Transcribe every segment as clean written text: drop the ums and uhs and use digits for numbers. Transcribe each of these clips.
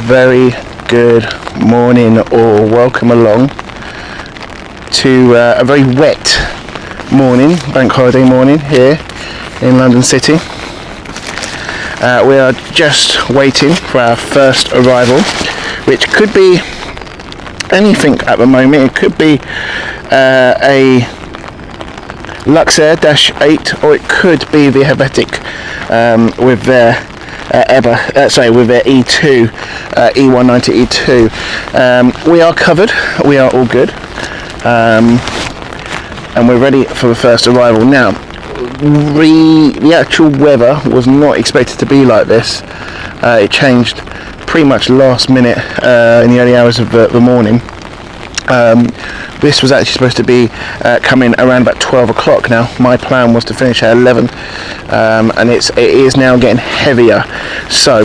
Very good morning, or welcome along to a very wet morning, bank holiday morning here in London City. We are just waiting for our first arrival, which could be anything at the moment. It could be a Luxair -8, or it could be the Helvetic with their with their E2, E190 E2. We are covered, we are all good, and we're ready for the first arrival. Now, the actual weather was not expected to be like this. It changed pretty much last minute in the early hours of the morning. This was actually supposed to be coming around about 12 o'clock. Now, my plan was to finish at 11, and it is now getting heavier. So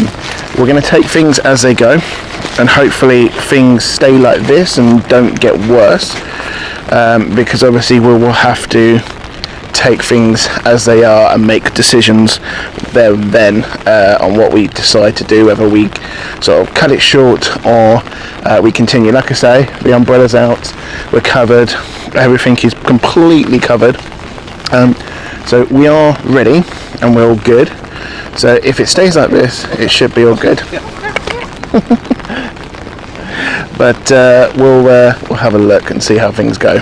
we're going to take things as they go, and hopefully things stay like this and don't get worse, because obviously we will have to take things as they are and make decisions there and then on what we decide to do, whether we sort of cut it short or we continue. Like I say, the umbrella's out, we're covered, everything is completely covered, so we are ready and we're all good. So if it stays like this, it should be all good. But we'll have a look and see how things go.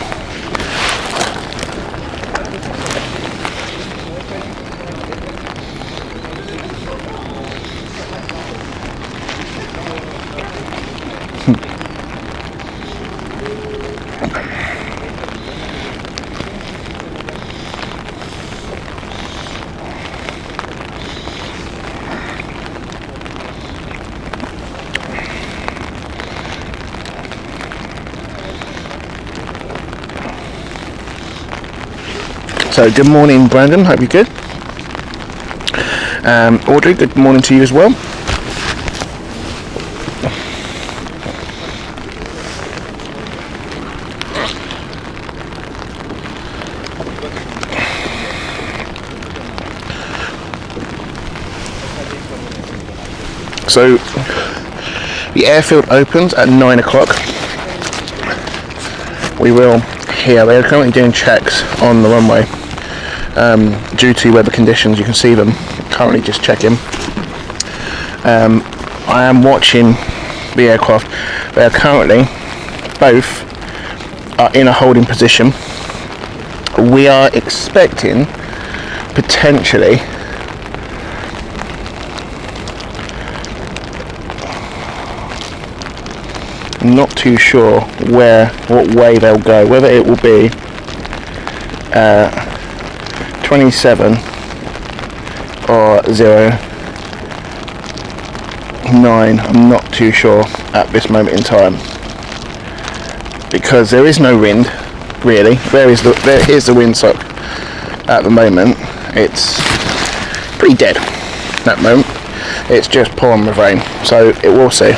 So good morning, Brandon, hope you're good. Audrey, good morning to you as well. So the airfield opens at 9 o'clock. We will here, they're currently doing checks on the runway. Due to weather conditions, you can see them currently just checking. I am watching the aircraft. They are currently both in a holding position. We are expecting potentially not too sure what way they'll go, whether it will be 27 or 09. I'm not too sure at this moment in time, because there is no wind really. Here's the windsock at the moment. It's pretty dead at the moment. It's just pouring with rain, so it will see.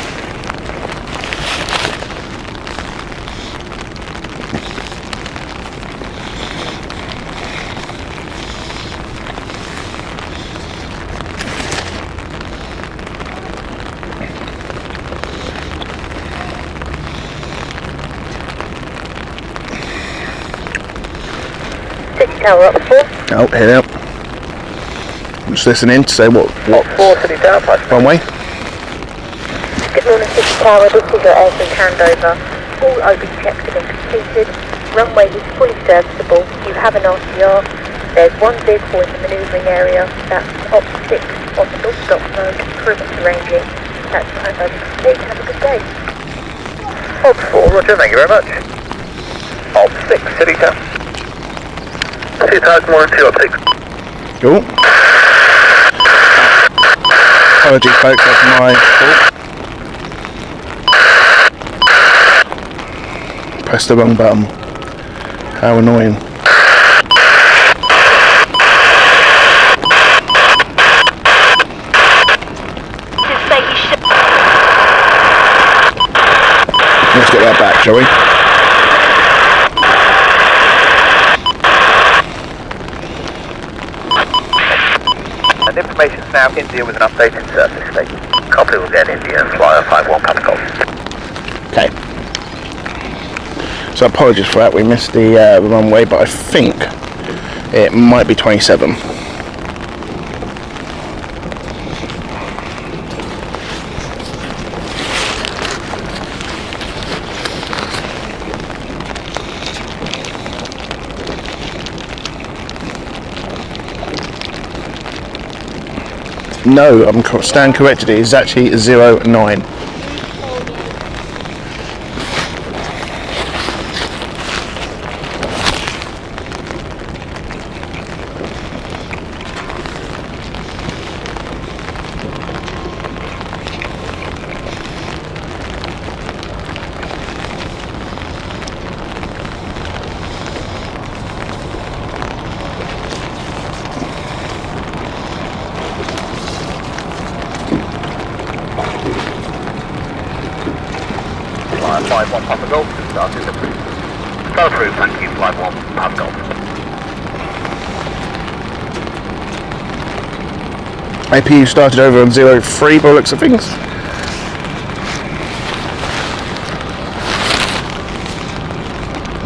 Tower up 4. Oh, head out. I'm just listening to say what 4 City Tower, runway. Good morning, City Tower. This is your airfield handover. All open checks have been completed. Runway is fully serviceable. You have an RCR. There's one vehicle in the manoeuvring area. That's Op 6 on the non-stop mode, cruising to ranging. That's your handover complete. Have a good day. Op 4, roger, thank you very much. Op 6, City Tower. City Tower, morning, 2 Op 6. Cool. Apologies folks, that's my fault. Pressed the wrong button. How annoying. Let's get that back, shall we? And information's now India with an updated surface state. Copy, we'll get India and flyer 51 Papa. Okay. So apologies for that, we missed the runway, but I think it might be 27. No, I'm stand corrected, it is actually 09. Flyer 51 Papa Golf, started the go through, thank you, Flyer 1 Papa Golf. APU started over on 03 by the looks of things.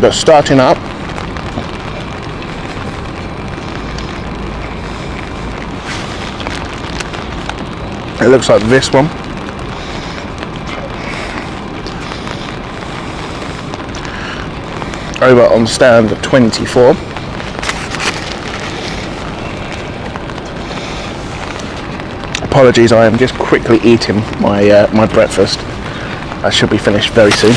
They're starting up. It looks like this one. Over on stand 24. Apologies, I am just quickly eating my my breakfast. I should be finished very soon.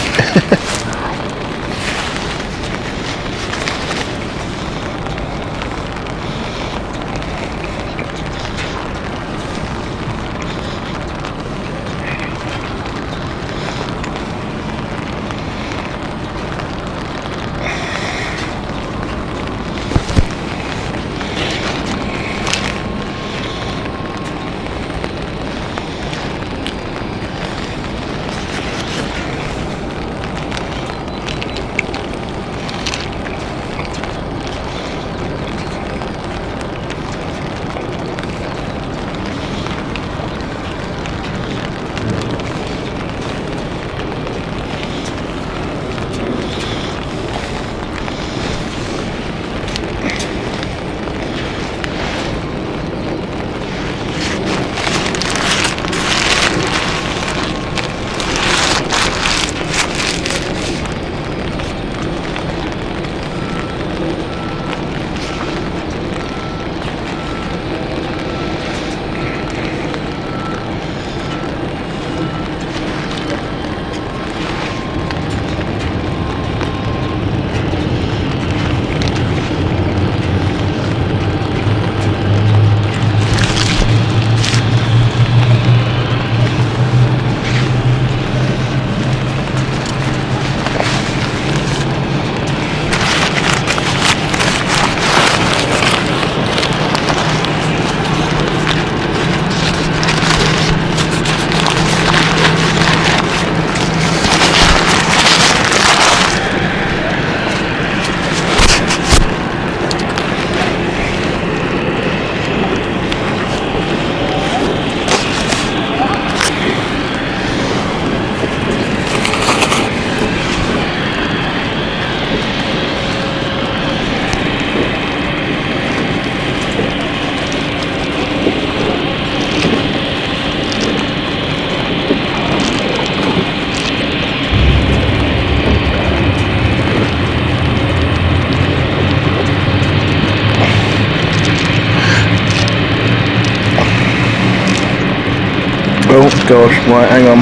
Oh gosh, right, hang on.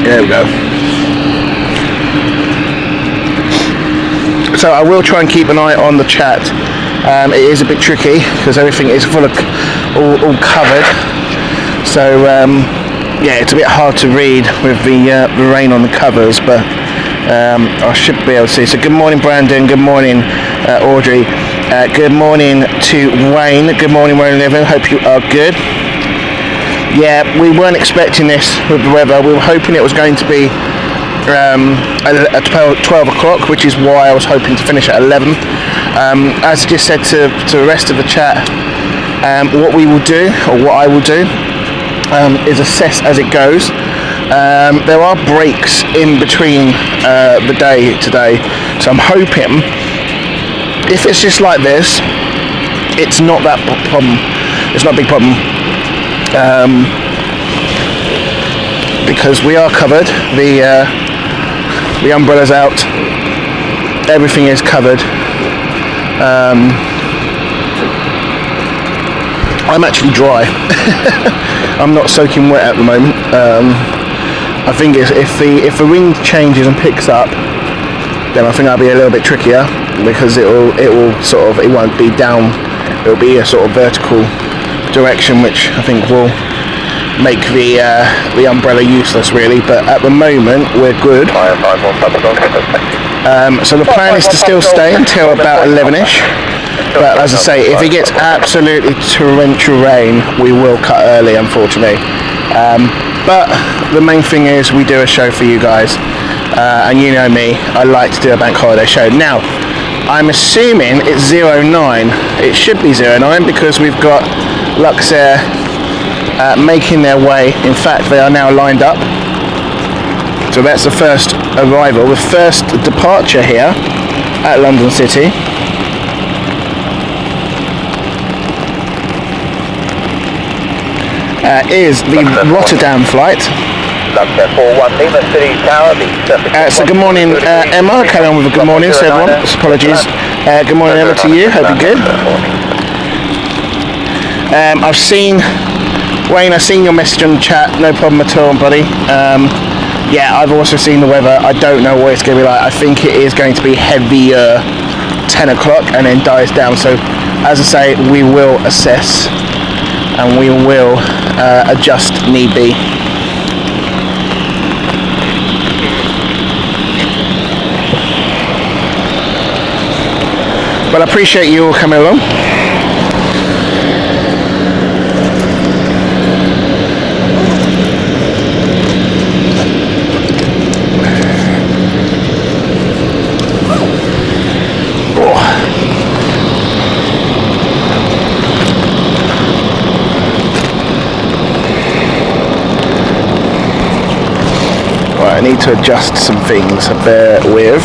There we go. So I will try and keep an eye on the chat. It is a bit tricky because everything is full of all covered. So yeah, it's a bit hard to read with the rain on the covers, but I should be able to see. So good morning, Brandon. Good morning, Audrey. Good morning to Wayne. Good morning, Wayne Living. Hope you are good. Yeah, we weren't expecting this with the weather. We were hoping it was going to be at 12 o'clock, which is why I was hoping to finish at 11. As I just said to the rest of the chat, what we will do, or what I will do, is assessed as it goes. There are breaks in between the day today, so I'm hoping if it's just like this, it's not that problem. It's not a big problem because we are covered. The umbrella's out. Everything is covered. I'm actually dry. I'm not soaking wet at the moment. I think if the wind changes and picks up, then I think that'll be a little bit trickier because it won't be down. It'll be a sort of vertical direction, which I think will make the umbrella useless really. But at the moment we're good. So the plan is to still stay until about 11ish. But as I say, if it gets absolutely torrential rain, we will cut early, unfortunately. But the main thing is we do a show for you guys. And you know me, I like to do a bank holiday show. Now, I'm assuming it's 09. It should be 09 because we've got Luxair making their way. In fact, they are now lined up. So that's the first arrival, the first departure here at London City. Is the Rotterdam flight. So good morning, Emma. Carry on with a good morning to everyone. Apologies. Good morning, Emma, to you. Hope you're good. I've seen Wayne. I've seen your message on the chat. No problem at all, buddy. Yeah, I've also seen the weather. I don't know what it's going to be like. I think it is going to be heavier 10 o'clock and then dies down. So, as I say, we will assess and we will adjust need be. But I appreciate you all coming along. I need to adjust some things, bear with.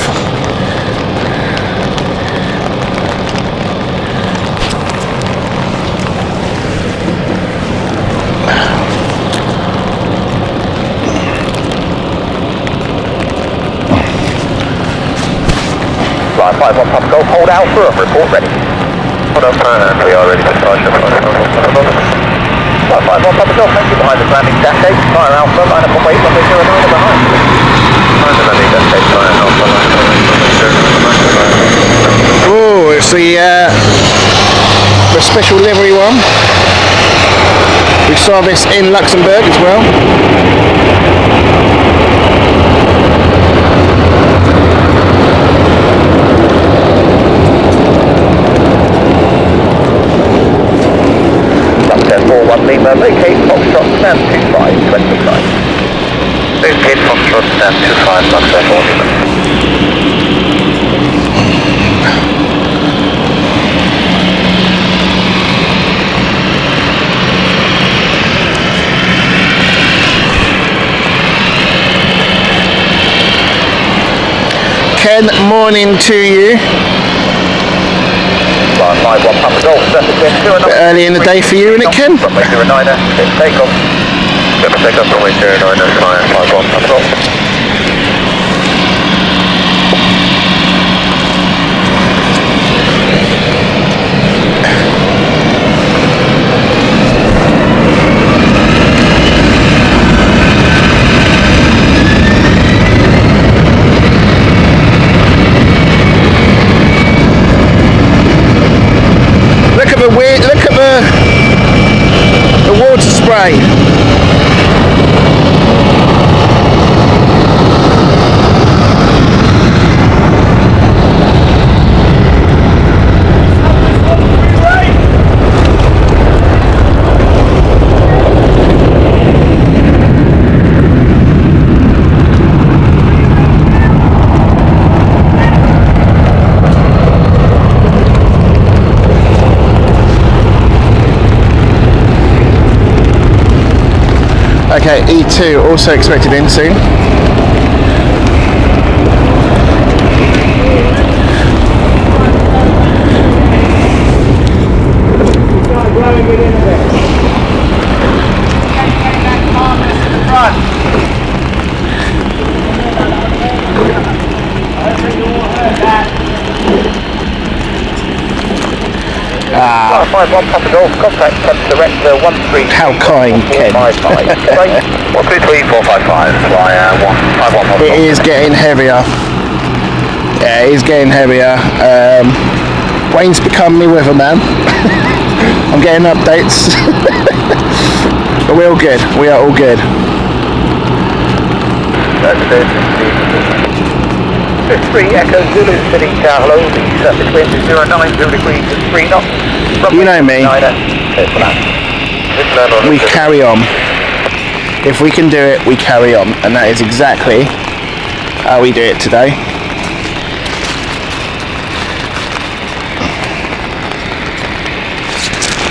Flight 51 Papa Golf, hold out for a report ready. Hold on, and we are ready to charge the flight 51 Papa Golf, thank you behind the landing dash 8, fire Alpha, line up on wait, 109 behind. Behind the landing dash 8, fire Alpha, line up on wait, 109 behind. Oh, it's the special livery one. We saw this in Luxembourg as well. Lima, vacate Foxtrot, stand 2525. Vacate Foxtrot, stand 25, Luxair 4 Lima. Ken, morning to you. Bit early in the day for you, isn't it, Ken? Runway 09er, take off. Take off, runway 09er, fire 51 Papa Golf. Look at the water spray. Okay, E2 also expected in soon. Ah. 51 Papa Golf, contact director 13. How kind, Ken. 133455, fly 151. It is getting heavier. Yeah, it is getting heavier. Wayne's become me weatherman. I'm getting updates. But we're all good. We are all good. That's it. 3 Echo Zulu City Tower, hello. The surface wind is 090 degrees and 3 knots. You know me. We carry on. If we can do it, we carry on. And that is exactly how we do it today.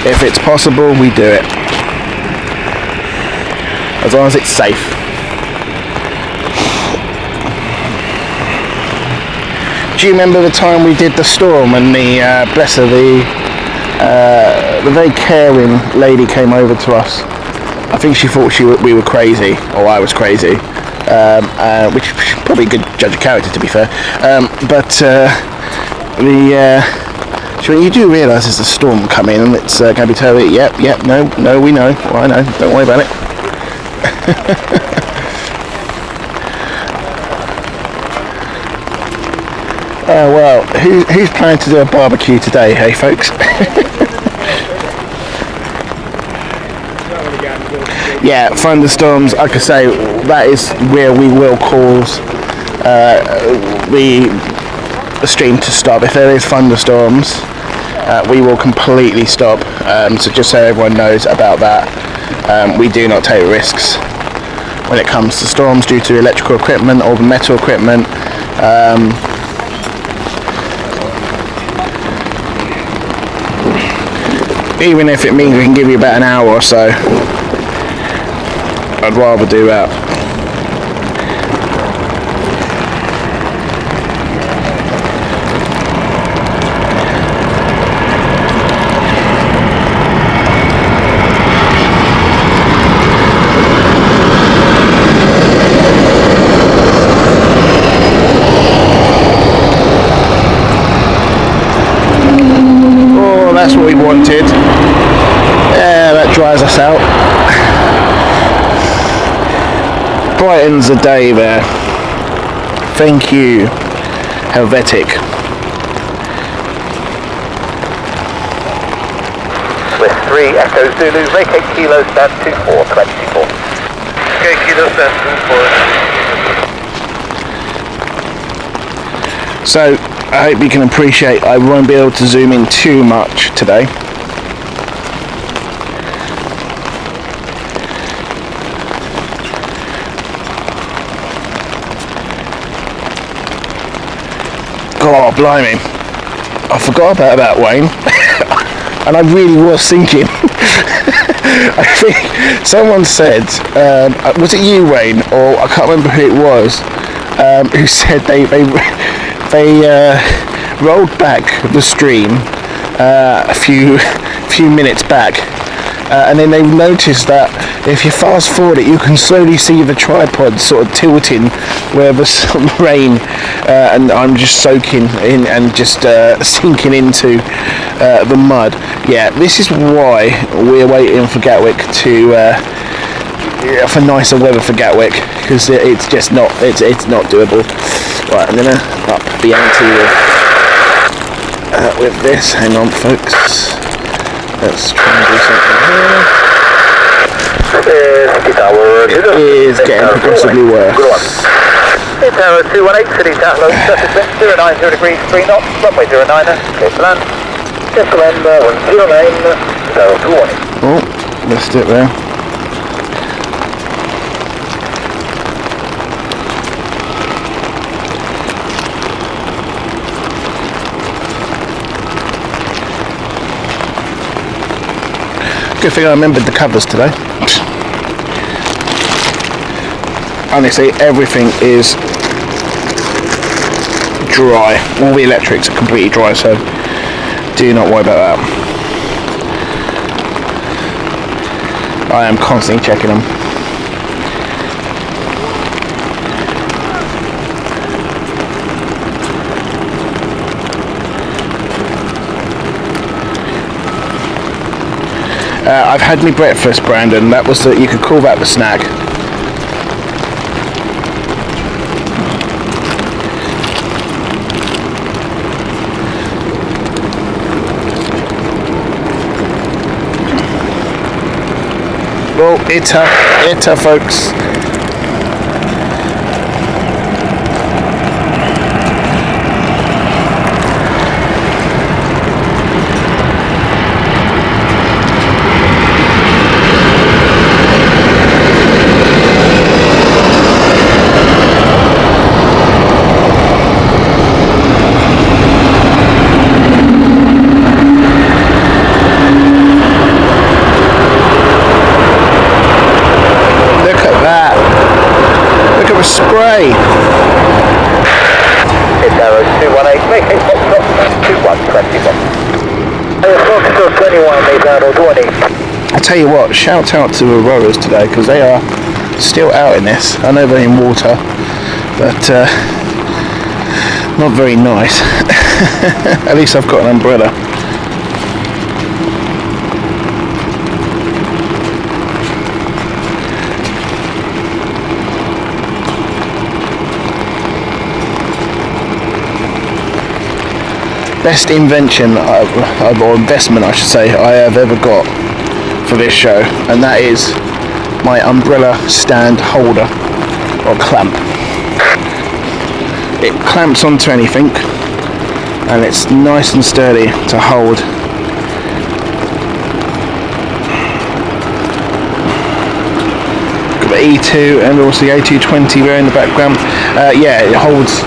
If it's possible, we do it. As long as it's safe. Do you remember the time we did the storm and the bless her, the very caring lady came over to us? I think she thought we were crazy, or I was crazy, which is probably a good judge of character, to be fair. She went, you do realise there's a storm coming and it's going to be terrible? Yep, no, we know. Well, I know, don't worry about it. Well, who's planning to do a barbecue today, hey folks? Yeah, thunderstorms, like I say, that is where we will cause the stream to stop. If there is thunderstorms, we will completely stop. So just so everyone knows about that, we do not take risks when it comes to storms due to electrical equipment or metal equipment. Even if it means we can give you about an hour or so, I'd rather do that. Oh, that's what we wanted. Yeah, that dries us out. Brightens the day there. Thank you, Helvetic. With 3 Echo Zulu, vacate Kilo, stand 2424. Okay, Kilo, stand 24. So, I hope you can appreciate I won't be able to zoom in too much today. Oh, blimey. I forgot about that, Wayne. And I really was thinking. I think someone said, was it you, Wayne? Or I can't remember who it was, who said they rolled back the stream a few minutes back. And then they noticed that if you fast forward it, you can slowly see the tripod sort of tilting where the rain, and I'm just soaking in and just sinking into the mud. Yeah, this is why we're waiting for Gatwick for nicer weather for Gatwick, because it's just not, it's not doable. Right, I'm gonna up the ante with this. Hang on, folks. Let's try and do something here. It is getting progressively worse. Tower 218, City Tower, surface wind 090 degrees, 3 knots, runway 09, clear to land. Clear to land, 109, Tower 218. Oh, missed it there. Good thing I remembered the covers today. honestly, everything is dry. All the electrics are completely dry, so do not worry about that. I am constantly checking them. I've had my breakfast, Brandon. That was you could call that the snack. Well, it's her, folks. Spray. It's arrow 218, make it stop 2121. Fox 21, leave out 20. I tell you what, shout out to the rowers today because they are still out in this. I know they're in water, but not very nice. At least I've got an umbrella. Best invention or investment, I should say, I have ever got for this show, and that is my umbrella stand holder or clamp. It clamps onto anything, and it's nice and sturdy to hold. Got the E2 and also the A220 there in the background. Yeah, it holds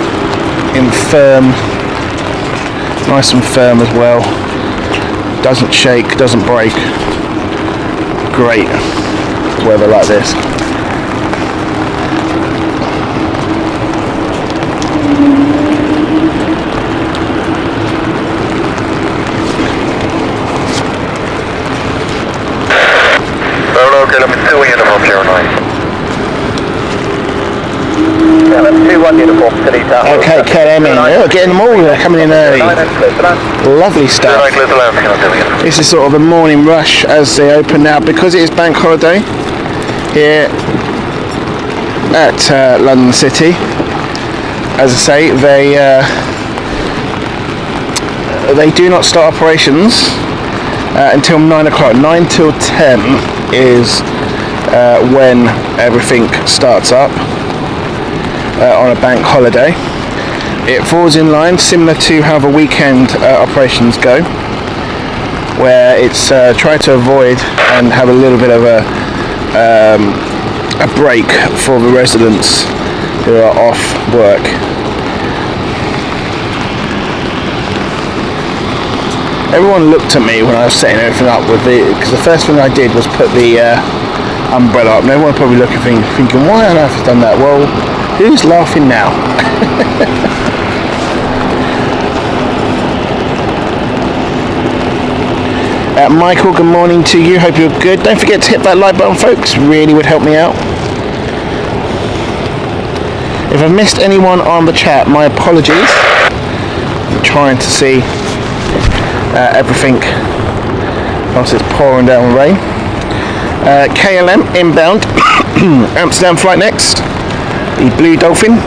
in firm. Nice and firm as well. Doesn't shake, doesn't break. Great weather like this. Okay, let me 2 uniform 09. Okay, KLM in. Oh, getting them all there, coming in early. Lovely stuff. This is sort of a morning rush as they open now because it is bank holiday here at London City. As I say, they do not start operations until 9 o'clock. 9 till 10 is when everything starts up. On a bank holiday. It falls in line similar to how the weekend operations go, where it's try to avoid and have a little bit of a break for the residents who are off work. Everyone looked at me when I was setting everything up with because the first thing I did was put the umbrella up, and everyone probably looking thinking, why on earth have you done that? Well, who's laughing now? Michael, good morning to you. Hope you're good. Don't forget to hit that like button, folks. Really would help me out. If I've missed anyone on the chat, my apologies. I'm trying to see everything whilst it's pouring down rain. KLM inbound. Amsterdam flight next. The Blue Dolphin.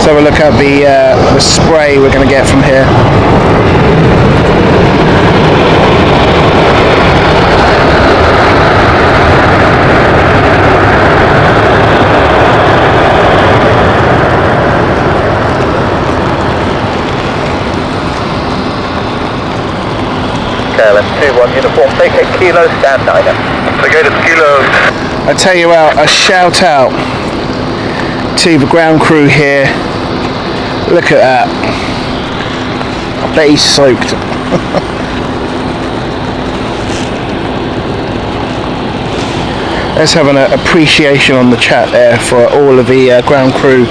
So we'll look at the spray we're going to get from here. KLM 21 uniform, vacate kilo, stand 9er. Vacate kilo. I tell you what, a shout out to the ground crew here. Look at that. I bet he's soaked. Let's have an appreciation on the chat there for all of the ground crew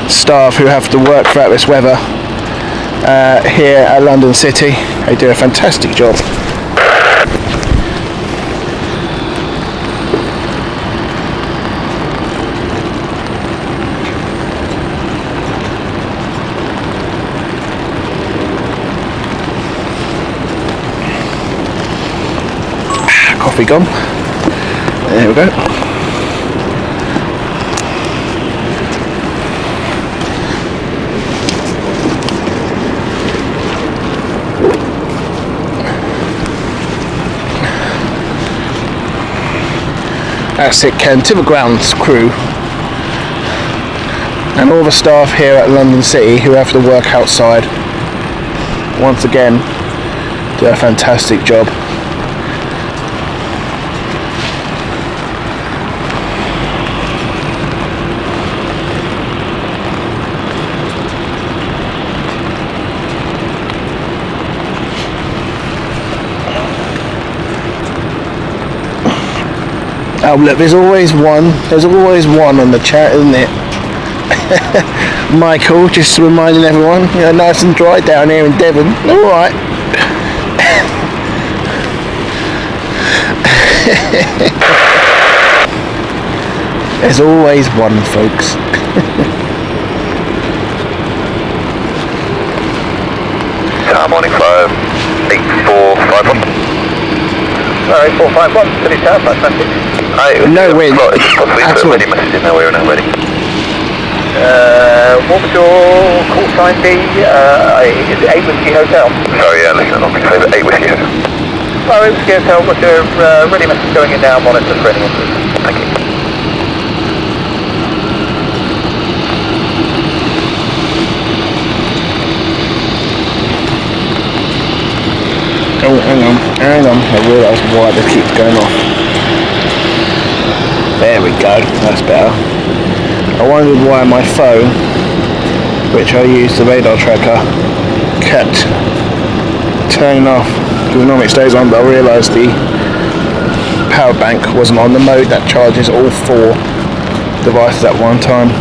staff who have to work throughout this weather here at London City. They do a fantastic job. Coffee gone. There we go. That's it, Ken, to the grounds crew and all the staff here at London City who have to work outside. Once again, do a fantastic job. Oh look, there's always one on the chat, isn't it? Michael, just reminding everyone, you know, nice and dry down here in Devon. Alright. There's always one, folks. Morning 58451. 8451, City Tower, fantastic. No wind at all. Ready message in there, we're not ready. What would your call sign be? Is it 8 Whiskey Hotel? Sorry, yeah, looking at nothing, so 8 Whiskey Hotel. 8 Whiskey Hotel, got your ready message going in now, monitor for anyone. Thank you. Oh, hang on, I realise why this keeps going off. There we go, that's better. I wondered why my phone, which I use the radar tracker, kept turning off. Because normally it stays on, but I realised the power bank wasn't on the mode that charges all 4 devices at one time.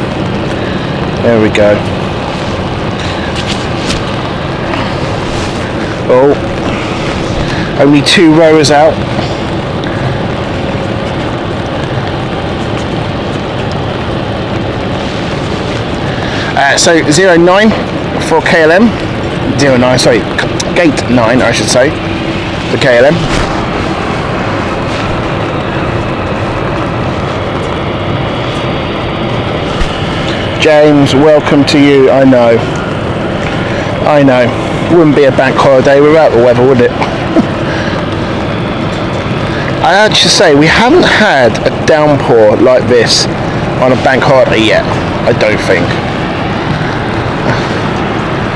There we go. Oh. Only 2 rowers out. So 09 for KLM. 09, sorry, gate 9 I should say, for KLM. James, welcome to you. I know. Wouldn't be a bank holiday without the weather, would it? I have to say, we haven't had a downpour like this on a bank holiday yet, I don't think.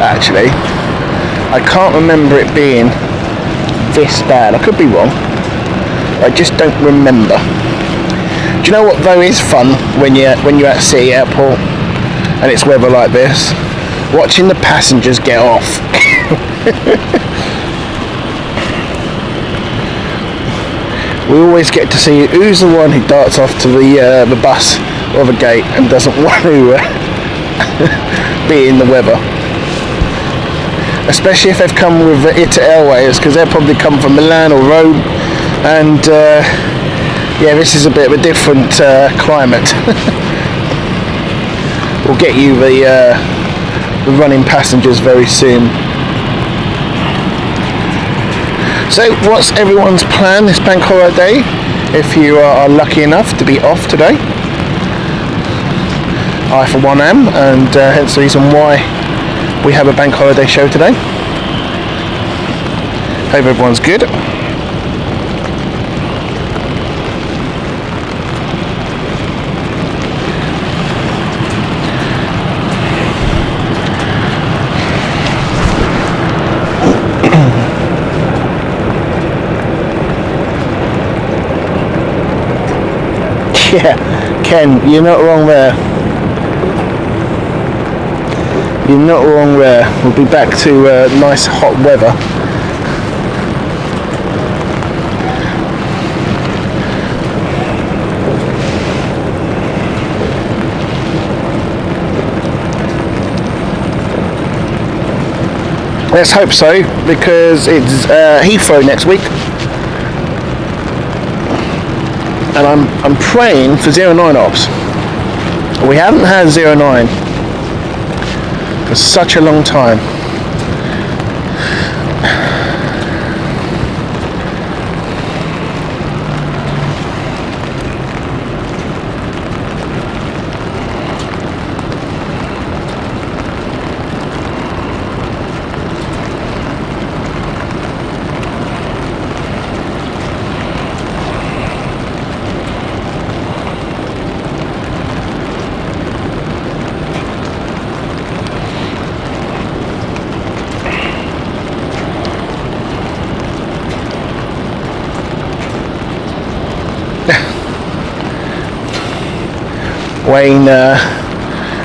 Actually, I can't remember it being this bad. I could be wrong. I just don't remember. Do you know what though is fun when you're at City Airport and it's weather like this? Watching the passengers get off. We always get to see who's the one who darts off to the bus or the gate and doesn't want to be in the weather. Especially if they've come with ITA Airways, because they'll probably come from Milan or Rome, and yeah, this is a bit of a different climate. We'll get you the running passengers very soon. So what's everyone's plan this bank holiday, if you are lucky enough to be off today? I for one am, and hence the reason why we have a bank holiday show today. Hope everyone's good. Yeah, Ken, you're not wrong there. You're not wrong there. We'll be back to nice hot weather. Let's hope so, because it's Heathrow next week, and I'm praying for 09 ops. We haven't had 09 for such a long time.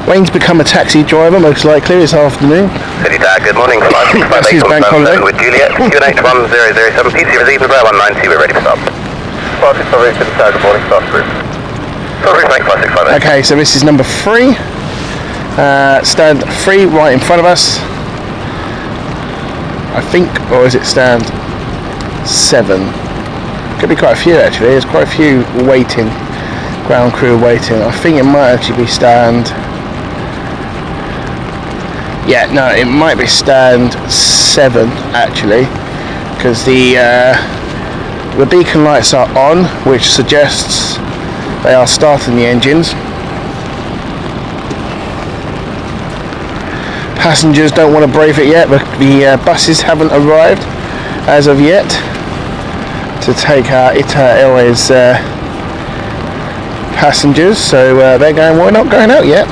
Wayne's become a taxi driver, most likely this afternoon. City Tower, good morning. That's his bank holiday. With Juliet, QNH1007, PC received Bravo 190, we're ready for stop. 565 City Tower, good morning, start through. Sorry, thanks, 565. Okay, so this is number 3. Stand 3 right in front of us. I think, or is it stand 7? Could be quite a few actually. There's quite a few waiting. Ground crew waiting. I think it might actually be stand. Yeah, no, it might be stand 7 actually, because the beacon lights are on, which suggests they are starting the engines. Passengers don't want to brave it yet, but the buses haven't arrived as of yet to take our ITA Airways passengers, so they're going, we're not going out yet.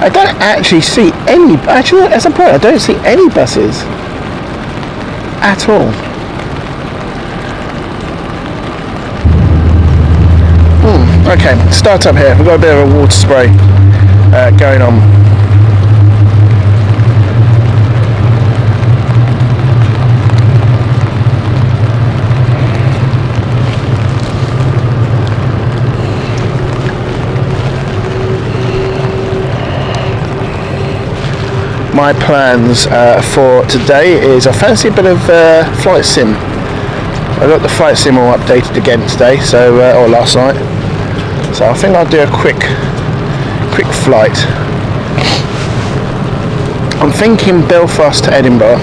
I don't actually see any, actually at some point I don't see any buses at all. Okay, start up here. We've got a bit of a water spray going on. My plans for today is I fancy a bit of flight sim. I got the flight sim all updated again today, so or last night. So I think I'll do a quick flight. I'm thinking Belfast to Edinburgh.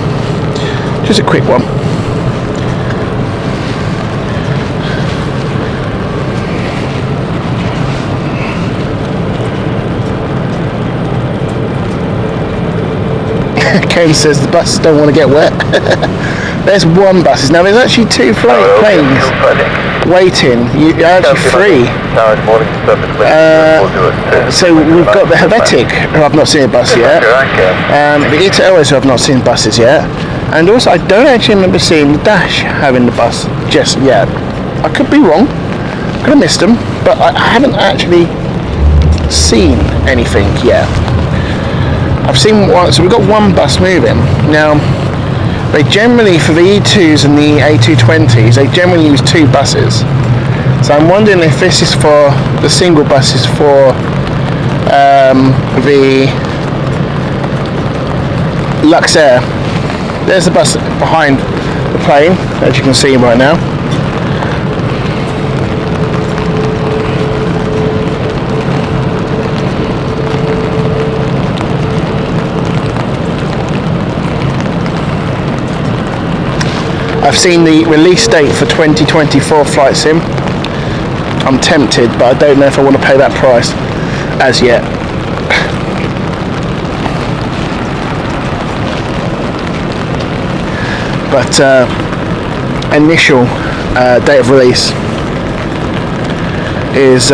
Just a quick one. Ken says the buses don't want to get wet. There's one bus. Now there's actually 2 planes waiting. You're actually 3. So we've got the Helvetic, who I've not seen a bus yet. The ITA Airways, who I've not seen buses yet. And also I don't actually remember seeing the Dash having the bus just yet. I could be wrong. Could have missed them, but I haven't actually seen anything yet. I've seen one, so we've got one bus moving. Now, they generally, for the E2s and the A220s, they generally use 2 buses. So I'm wondering if this is for the single buses for the Luxair. There's the bus behind the plane, as you can see right now. I've seen the release date for 2024 Flight Sim. I'm tempted, but I don't know if I want to pay that price as yet. But initial date of release is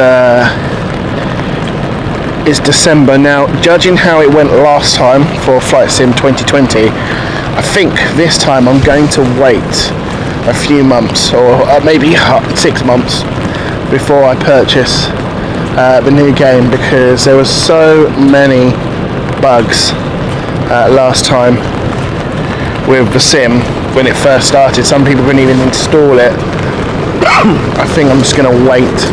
December. Now, judging how it went last time for Flight Sim 2020, I think this time I'm going to wait a few months, or maybe 6 months before I purchase the new game, because there was so many bugs last time with the sim when it first started. Some people couldn't even install it. I think I'm just going to wait.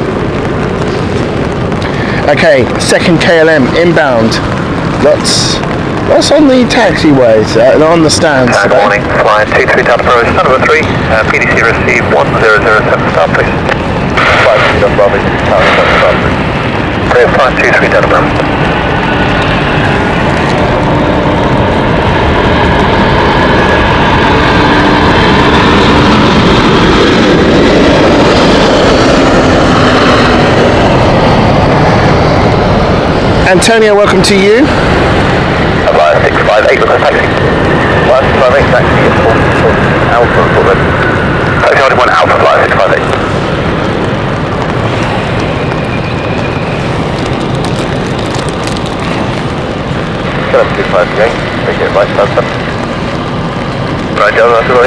Okay, second KLM inbound. Lots on the taxiways, on the stands. Good morning, flying 23 Delta Bravo, number 3, PDC received 1007 star, please. 5 Delta Bravo, star, please. Clear, flying 23 Delta Bravo. Antonio, welcome to you. Flight 658, look at taxi. 158 taxi, Alpha, sort of. Taxi only one Alpha, flight 658. Shut up, 258, take it right, that's up. Right, Delta, that's all.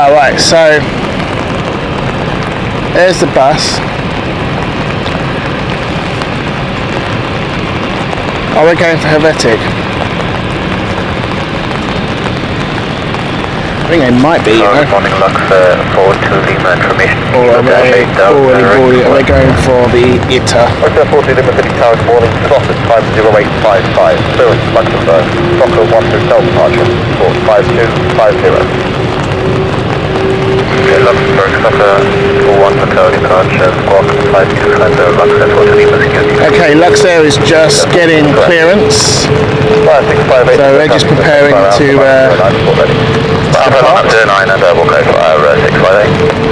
Right, so there's the bus. Oh, we're going for Helvetic. I think they might be, you know. Responding Lux forward to Lima information. Or are they going for the ITA? Hotel 40 Lima City Tower, morning, slot at 50855. Clearance Luxembourg. Stockholm 1 Hotel departure. Port 5250. Okay, Luxembourg, Stockholm 1 Hotel departure. Squawk 5250. Lux Airport to Lima Security. Okay, Lux Air is just getting clearance. So we're just preparing to Alpha 09 and we'll go for 658.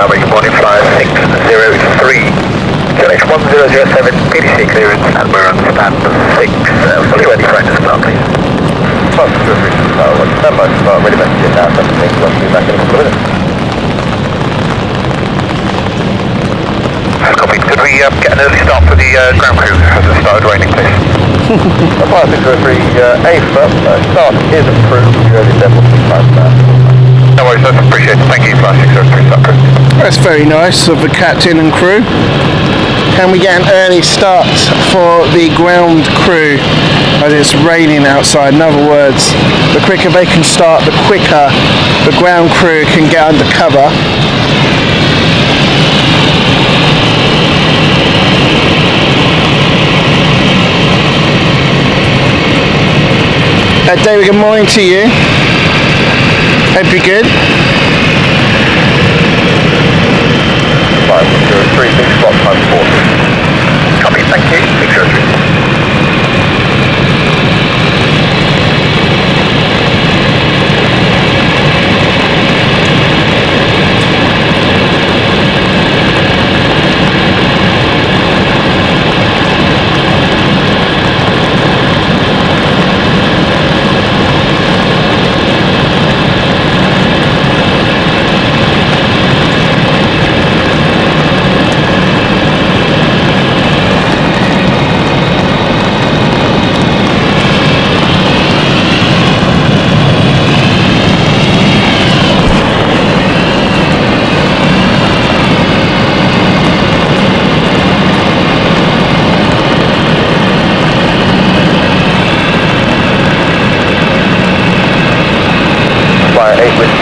Good morning, flyer 603, QH 1007, PDC clearance, and we're on stand 6, fully ready for engine start, please. Stand by start, ready message now, 17, we'll be back in a couple of minutes. Copy, could we get an early start for the ground crew as it started raining, please? Flyer 603, start is approved, early level 5 No worries, that's appreciated. Thank you, Flyer 603, start crew. That's very nice of the captain and crew. Can we get an early start for the ground crew as it's raining outside? In other words, the quicker they can start, the quicker the ground crew can get under cover. David, good morning to you. Hope you're good. 503, big spot, 540. Copy, thank you, 603.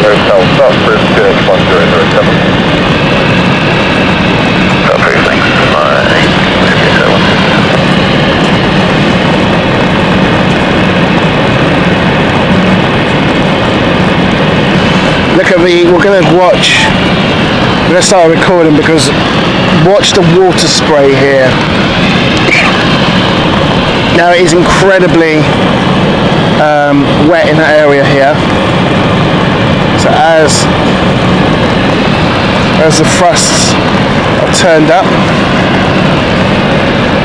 Hotel, start through QH 1007. look at we're going to watch, I'm going to start recording because watch the water spray here. Now it is incredibly wet in that area here. So as the thrusts are turned up,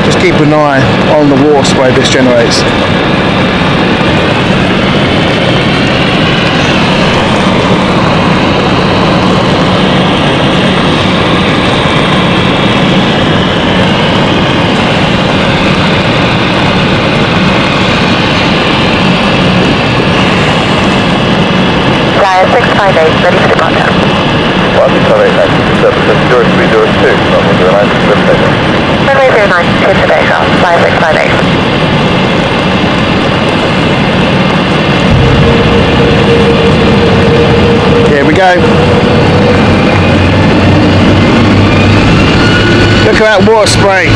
just keep an eye on the water spray this generates. Flyer 658, ready for departure. 158, service 0302, runway 09 to Flipstation. Runway 09, clear for takeoff, flyer 658. Here we go. Look at that water spray.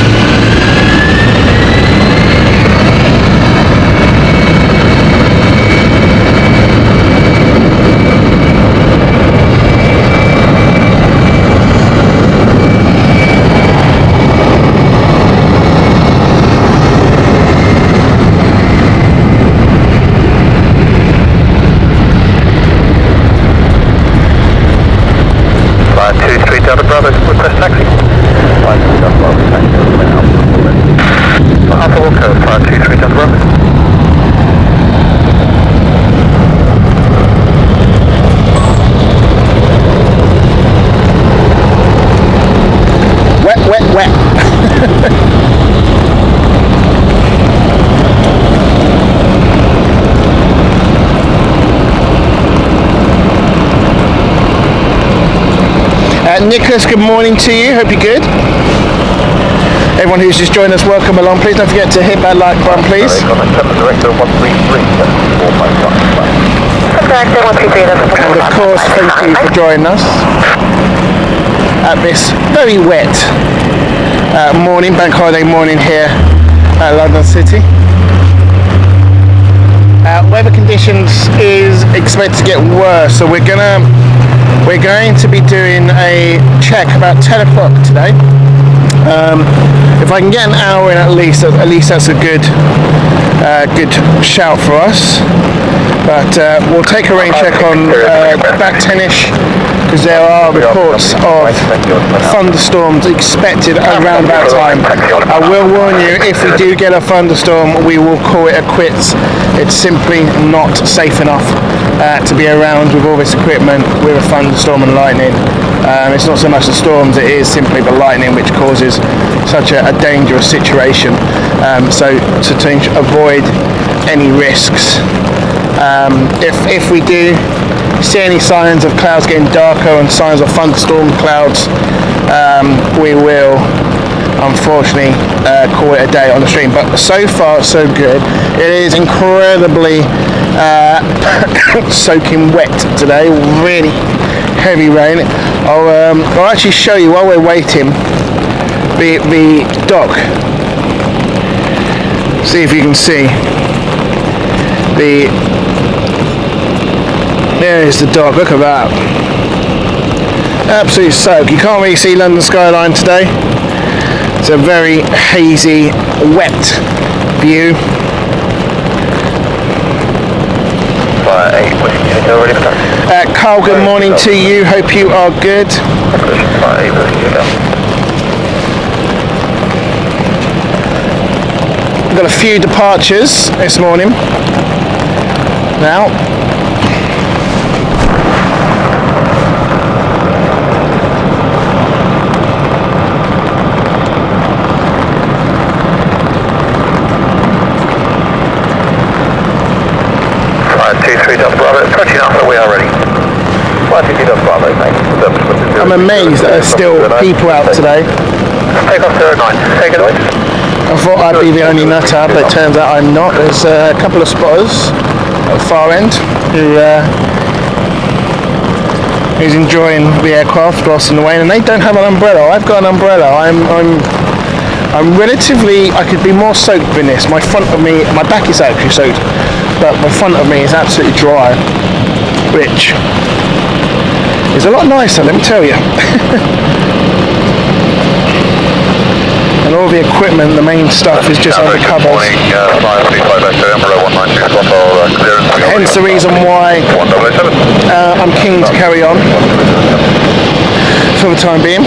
Delta Bravo, request taxi. Flight 23 Delta Bravo, taxi. Alpha Walker, Flight 23 Delta Bravo. Wet, wet, wet. Nicholas, good morning to you. Hope you're good. Everyone who's just joined us, welcome along. Please don't forget to hit that like button, please. Director 133, Director 133, And of course, thank you for joining us at this very wet morning, bank holiday morning here at London City. Weather conditions is expected to get worse, so we're going to be doing a check about 10 o'clock today. If I can get an hour in at least that's a good shout for us. But we'll take a rain check on back 10ish, because there are reports of thunderstorms expected around that time. I will warn you, if we do get a thunderstorm, we will call it a quits. It's simply not safe enough to be around with all this equipment with a thunderstorm and lightning. It's not so much the storms, it is simply the lightning which causes such a dangerous situation. So to avoid any risks, if we do see any signs of clouds getting darker and signs of thunderstorm clouds, we will unfortunately call it a day on the stream. But so far so good. It is incredibly soaking wet today, really heavy rain. I'll actually show you while we're waiting the dock. See if you can see there's the dock. Look at that, absolute soak. You can't really see London skyline today. It's a very hazy, wet view. Carl, good morning to you. Hope you are good. We've got a few departures this morning. Now, I'm amazed that there's still people out today. Take off 09. Take it away. I thought I'd be the only nutter, but it turns out I'm not. There's a couple of spotters at the far end who's enjoying the aircraft whilst in the rain, and they don't have an umbrella. I've got an umbrella. I'm relatively, I could be more soaked than this. My front of me, my back is actually soaked, but my front of me is absolutely dry, which is a lot nicer, let me tell you. And all the equipment, the main stuff is just under covers. Hence the reason why I'm keen to carry on for the time being.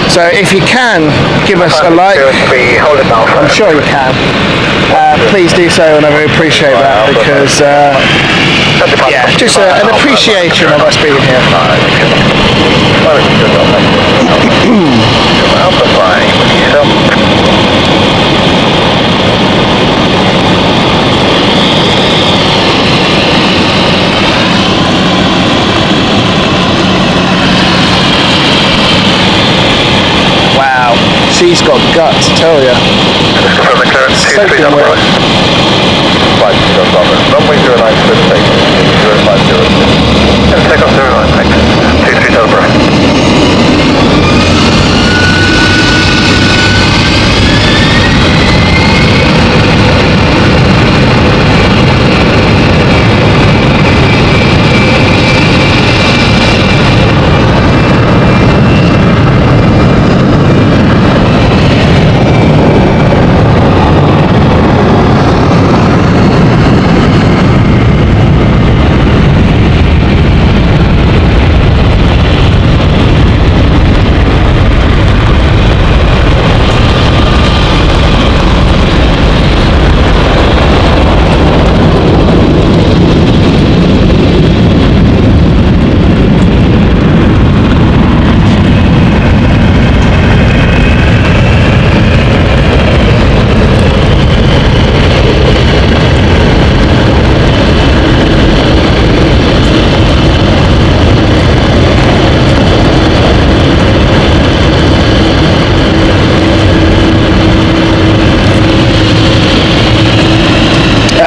So if you can give us a like, I'm sure you can, please do so, and I really appreciate that, because yeah, just an appreciation of us being here. Wow, she's got guts, I tell ya. Soaking wet. Runway 09 to the station, 050. Take off 09, thanks. 23 over.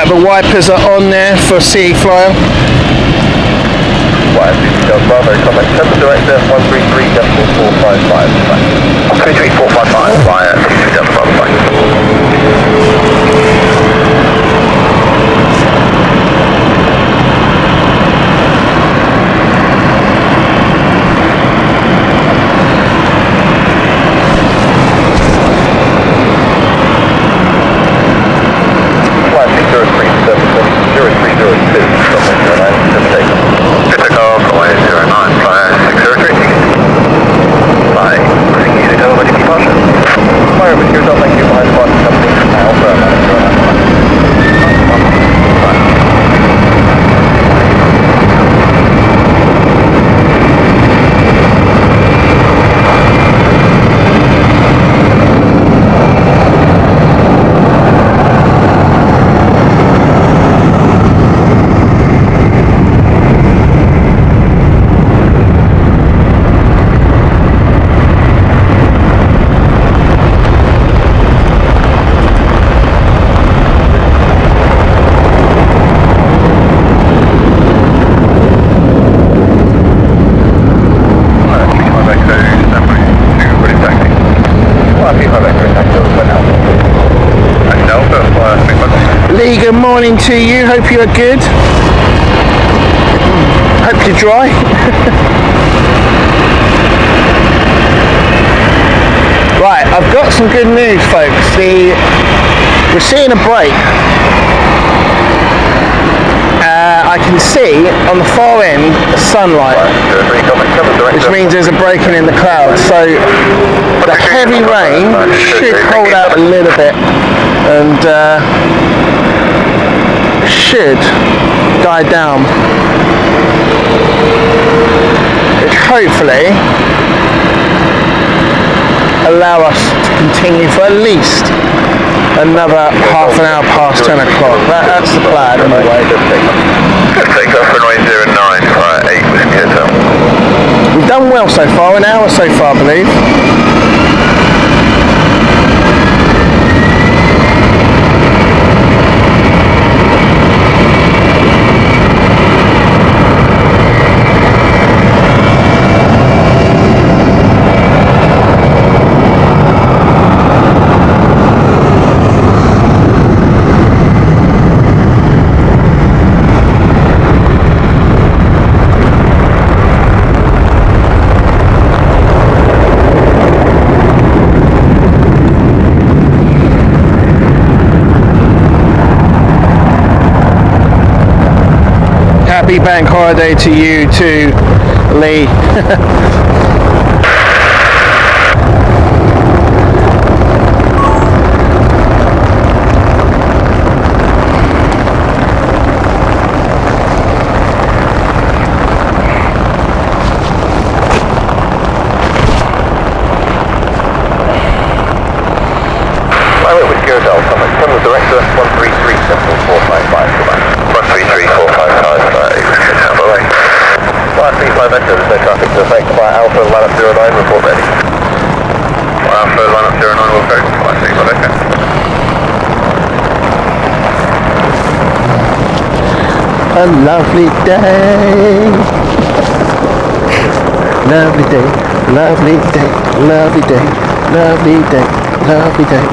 The wipers are on there for CE Flyer. Bravo, contact Central Director 133.455. 33455 via 33455. Lee, good morning to you. Hope you are good. Hope you're dry. Right, I've got some good news, folks. We're seeing a break. I can see on the far end sunlight, which means there's a breaking in the clouds. So the heavy rain should hold out a little bit and should die down, which hopefully allow us to continue for at least another half an hour past 10 o'clock. That's the plan anyway. Take off runway 09, 8 Whiskey Hotel. We've done well so far, an hour so far, I believe. happy bank holiday to you too, Lee. Director 1337455, goodbye. 1334555, alright. Flight C5 enter, there's no traffic to affect. Flight Alpha lineup 09, report ready. Flight Alpha lineup 09 will go. Flight C5 echo. A lovely day. Lovely day, lovely day, lovely day, lovely day, lovely day.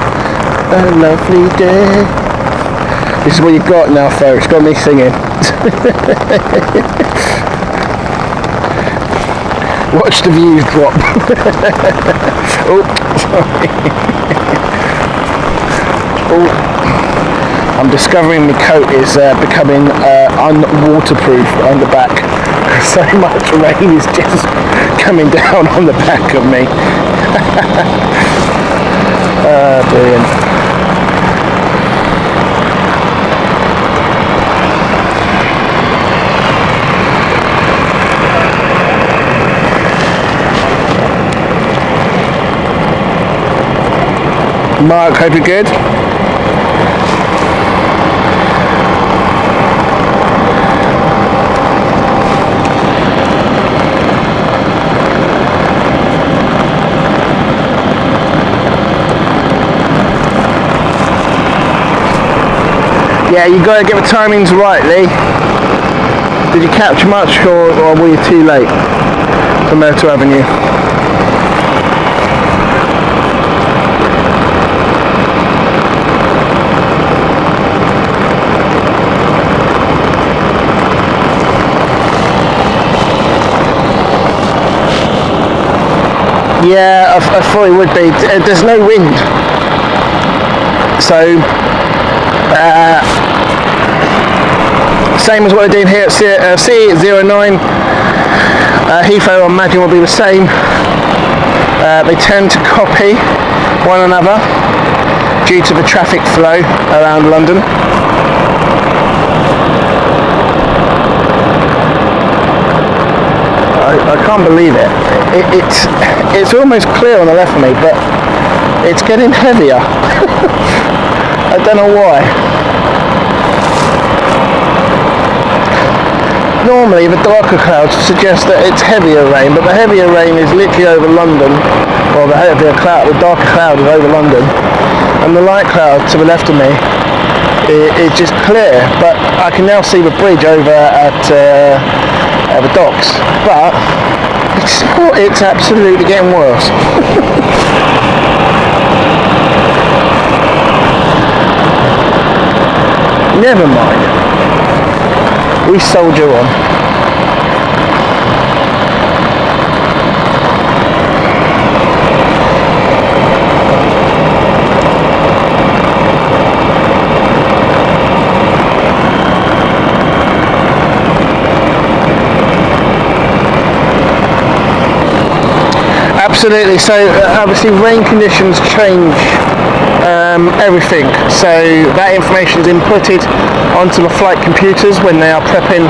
A lovely day. This is what you got now, folks. Got me singing. Watch the views drop. Oh, sorry. Oh, I'm discovering my coat is becoming unwaterproof on the back. So much rain is just coming down on the back of me. Brilliant. Mark, hope you're good. Yeah, you got to get the timings right, Lee. Did you catch much, or were you too late for Myrtle Avenue? Yeah, I thought it would be. There's no wind, so same as what they're doing here at C09. Heathrow, I imagine, will be the same. They tend to copy one another due to the traffic flow around London. I can't believe it. It's almost clear on the left of me, but it's getting heavier. I don't know why. Normally the darker clouds suggest that it's heavier rain, but the heavier rain is literally over London, or the darker cloud is over London, and the light cloud to the left of me is just clear, but I can now see the bridge over at the docks, but it's absolutely getting worse. Never mind. We soldier on. Absolutely. So obviously rain conditions change everything, so that information is inputted onto the flight computers when they are prepping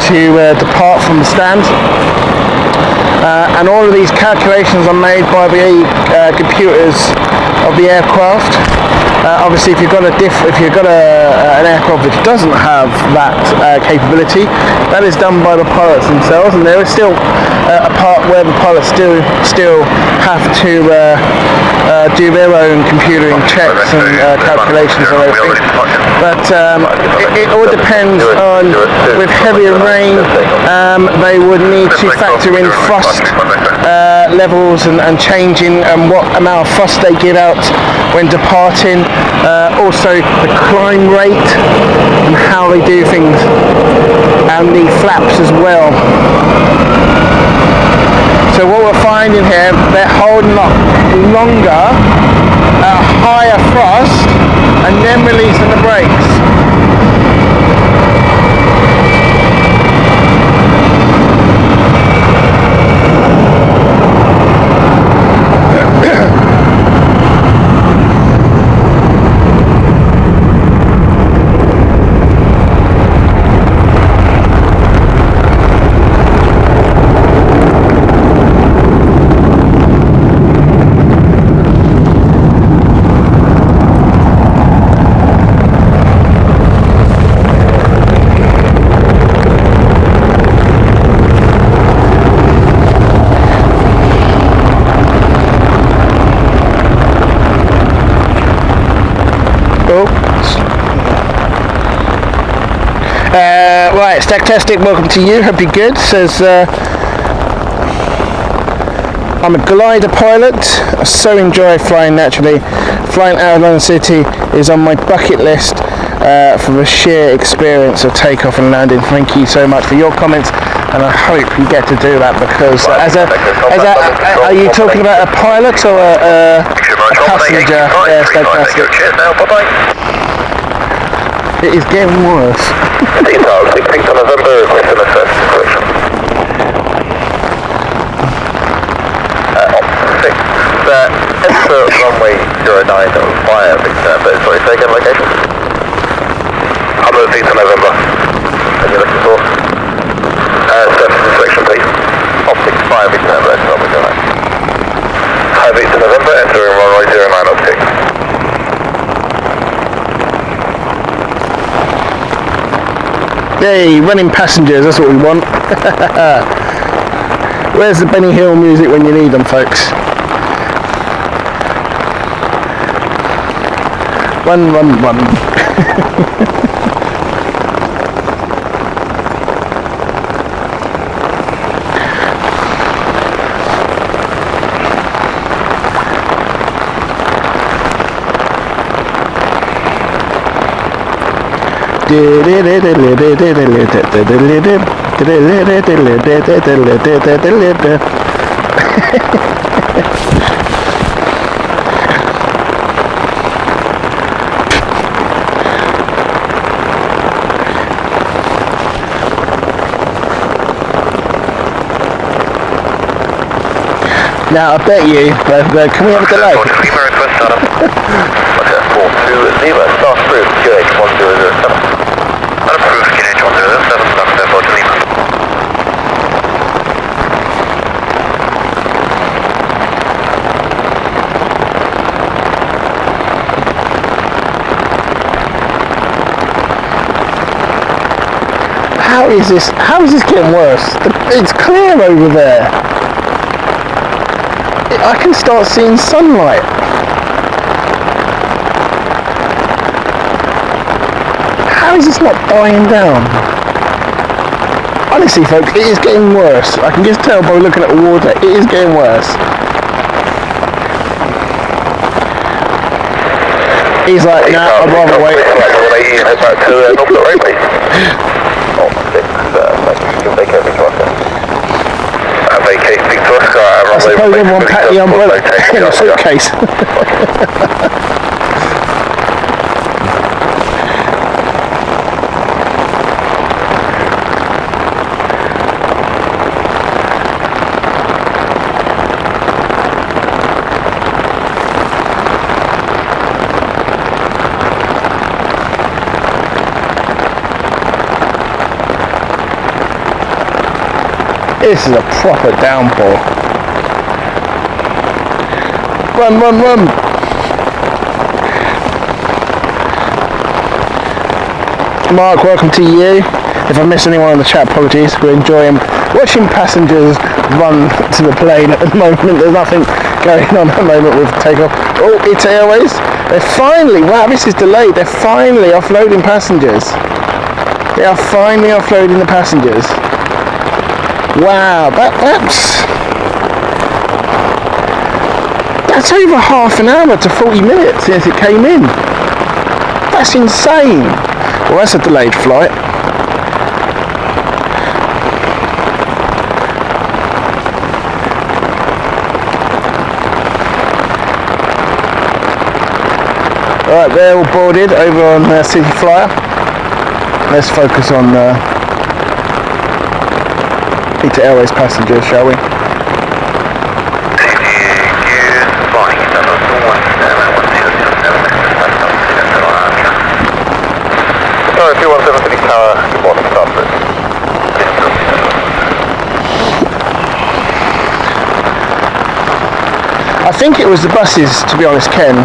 to depart from the stand, and all of these calculations are made by the computers of the aircraft. Obviously, if you've got an aircraft which doesn't have that capability, that is done by the pilots themselves, and there is still a part where the pilots still have to do their own computering checks and calculations and everything. But it all depends on, with heavier rain, they would need to factor in thrust levels and changing what amount of thrust they give out when departing. Also the climb rate and how they do things, and the flaps as well. So what we're finding here, they're holding up longer at a higher thrust and then releasing the brakes. Oh. Right, Stacktastic, welcome to you. Hope you're good. Says, I'm a glider pilot. I so enjoy flying naturally. Flying out of London City is on my bucket list for the sheer experience of takeoff and landing. Thank you so much for your comments, and I hope you get to do that because are you talking about a pilot or a passenger? Yeah, Stacktastic. It is getting worse. Details, 16th of November, requesting a first correction. Enter runway 09 via Victor, but sorry, say again location? I'm on the 16th of November, and you're looking for? Surface inspection please. Optics 5 Victor, that's what we're doing. 5 Victor November, entering runway 09 optics. Yay, running passengers, that's what we want. Where's the Benny Hill music when you need them, folks? Run, run, run. Now I bet you, can we have a delay? Start through QH1007. Unapproved QH1007, therefore to Lima. How is this getting worse? It's clear over there. I can start seeing sunlight. How is this not dying down? Honestly, folks, it is getting worse. I can just tell by looking at the water, it is getting worse. He's like, nah, I'd rather wait. I suppose everyone packed the umbrella in a suitcase. This is a proper downpour. Run, run, run! Mark, welcome to you. If I miss anyone in the chat, apologies. We're enjoying watching passengers run to the plane at the moment. There's nothing going on at the moment with takeoff. Oh, it's Airways. They're finally, wow, this is delayed. They're finally offloading passengers. They are finally offloading the passengers. Wow, that's over half an hour to 40 minutes since it came in. That's insane. Well, that's a delayed flight. Alright, they're all boarded over on City Flyer. Let's focus on Peter Airways passengers, shall we? Sorry, 217 City Tower, good morning, start through. I think it was the buses, to be honest, Ken.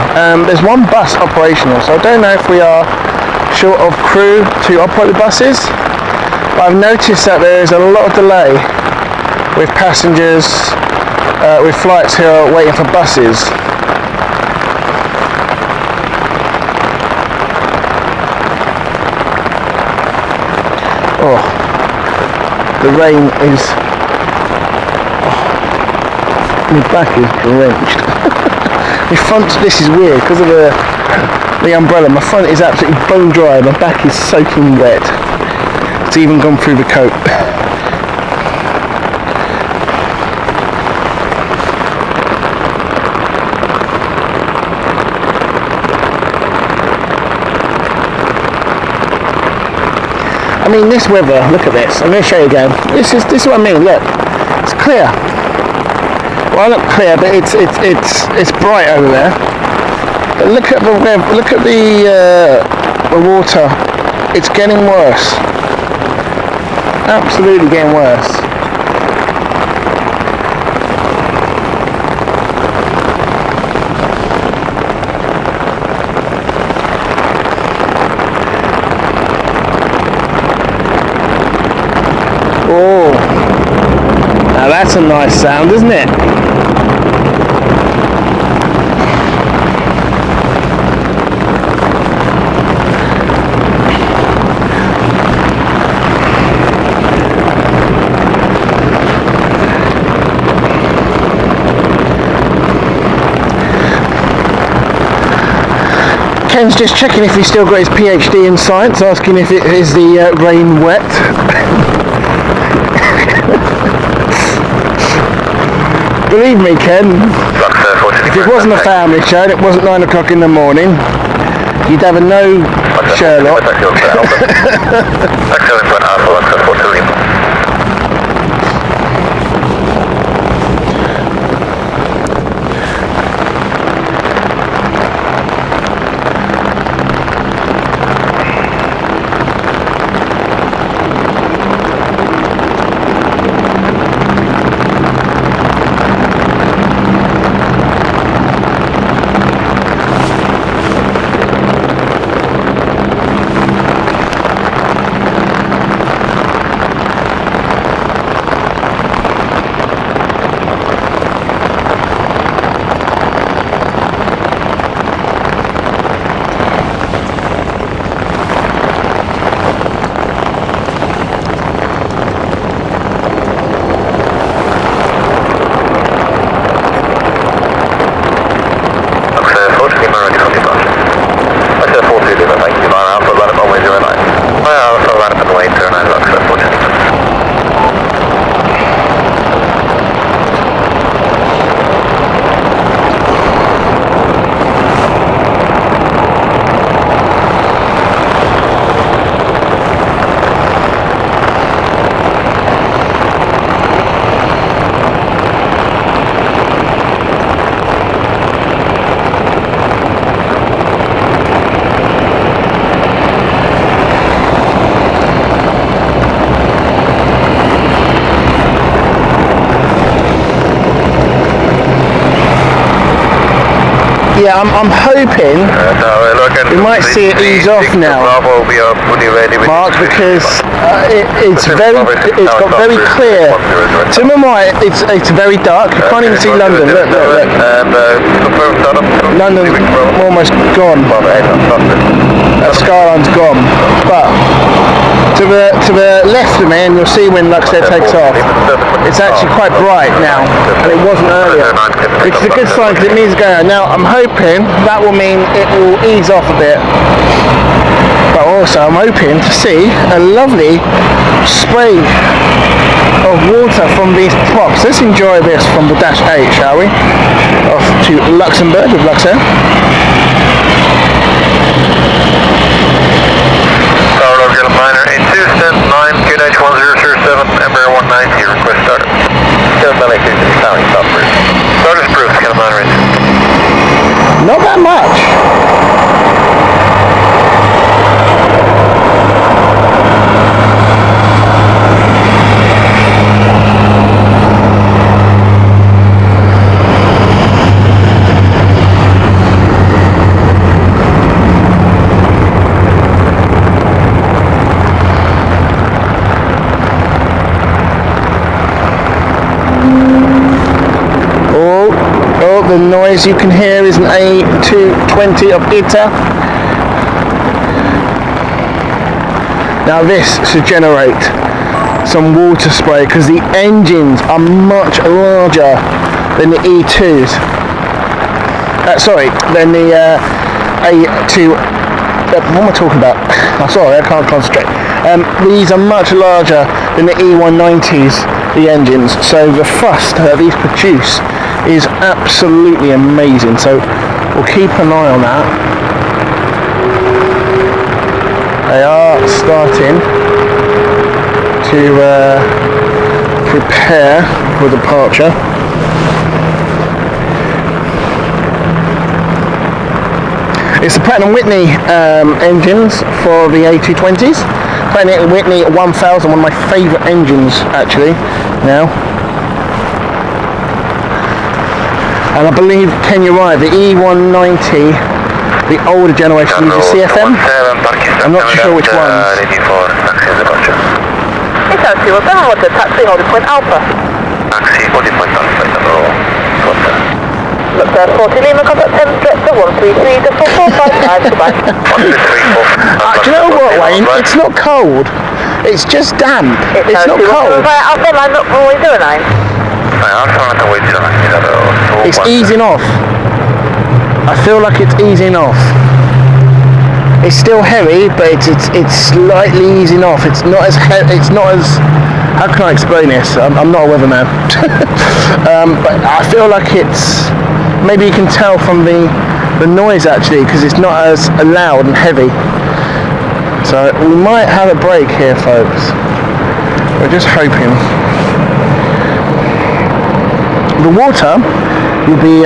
There's one bus operational, so I don't know if we are short of crew to operate the buses. But I've noticed that there is a lot of delay with passengers, with flights who are waiting for buses. The rain is... my back is drenched. My front, this is weird because of the umbrella. My front is absolutely bone dry. My back is soaking wet. It's even gone through the coat. I mean, this weather, look at this. I'm going to show you again. This is what I mean. Look, it's clear. Well, not clear, but it's bright over there. But look at the weather. Look at the water. It's getting worse. Absolutely getting worse. Oh, now that's a nice sound, isn't it? Ken's just checking if he's still got his PhD in science, asking if it is the rain wet. Believe me, Ken, if it wasn't a family show and it wasn't 9 o'clock in the morning, you'd have a no Sherlock. Yeah, I'm hoping we might see it ease off now, Mark, because it's got very clear. To my mind, it's very dark. You can't even see London. Look. London's almost gone. The skyline's gone. But to the left of me, and you'll see when Luxor takes off, it's actually quite bright now, and it wasn't earlier, which is a good sign because it means going. Now I'm hoping that will mean it will ease off a bit, but also I'm hoping to see a lovely spray of water from these props. Let's enjoy this from the Dash 8, shall we? Off to Luxembourg with Luxor. Minor in 279, QNH 1007, Embraer 190, request start. Minor stop first. Start is approved, Minor in. Not that much. The noise you can hear is an A220 of ITA. Now this should generate some water spray because the engines are much larger than the E2s. Than the A2. What am I talking about? I'm sorry, I can't concentrate. These are much larger than the E190s, the engines. So the thrust that these produce is absolutely amazing. So we'll keep an eye on that. They are starting to prepare for departure. It's the Pratt & Whitney engines for the A220s. Pratt & Whitney 1000, one of my favourite engines actually now. And I believe, Ken, you're right, the E190, the older generation, uses CFM. I'm not sure which ones. It's actually what's that? What's the taxi holding point Alpha? Taxi holding point Alpha, number 1. Look there, 40 Lima, contact 10, director 133 to 4455, goodbye. Do you know what, Wayne? It's not cold. It's just damp. It's not cold. Alpha line up for 09. It's easing off. I feel like it's easing off. It's still heavy, but it's slightly easing off. It's not as heavy. It's not as. How can I explain this? I'm not a weatherman, but I feel like it's. Maybe you can tell from the noise actually, because it's not as loud and heavy. So we might have a break here, folks. We're just hoping. The water, you'll be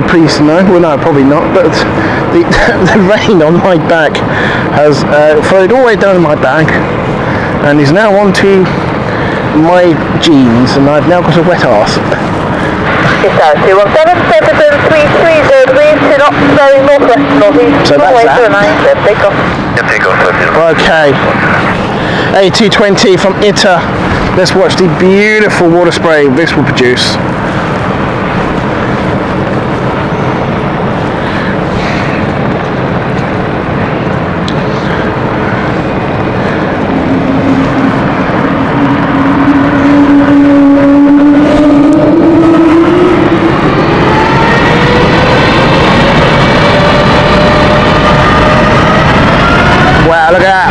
pleased to know. Well, no, probably not. But the rain on my back has flowed all the way down my back, and is now onto my jeans, and I've now got a wet arse. It's 217, 730, wind to not very northwest, northeast. So that's that. Take off. Okay. A220 from ITA. Let's watch the beautiful water spray this will produce. Wow, look at that.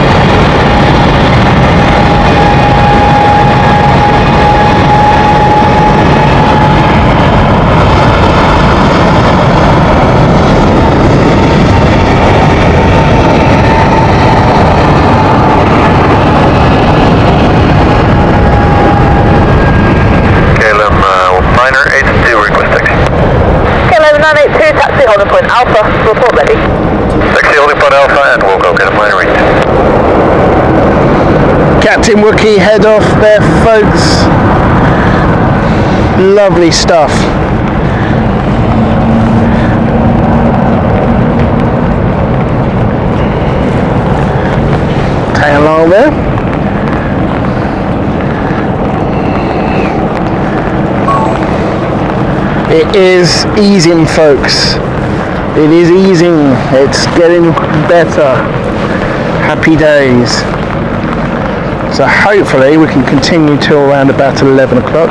Alpha, report ready. Taxi holding point Alpha and we'll go get a minor read. Captain Wookie, head off there, folks. Lovely stuff. Hang along there. It is easing, folks. It is easing. It's getting better. Happy days. So hopefully we can continue till around about 11 o'clock,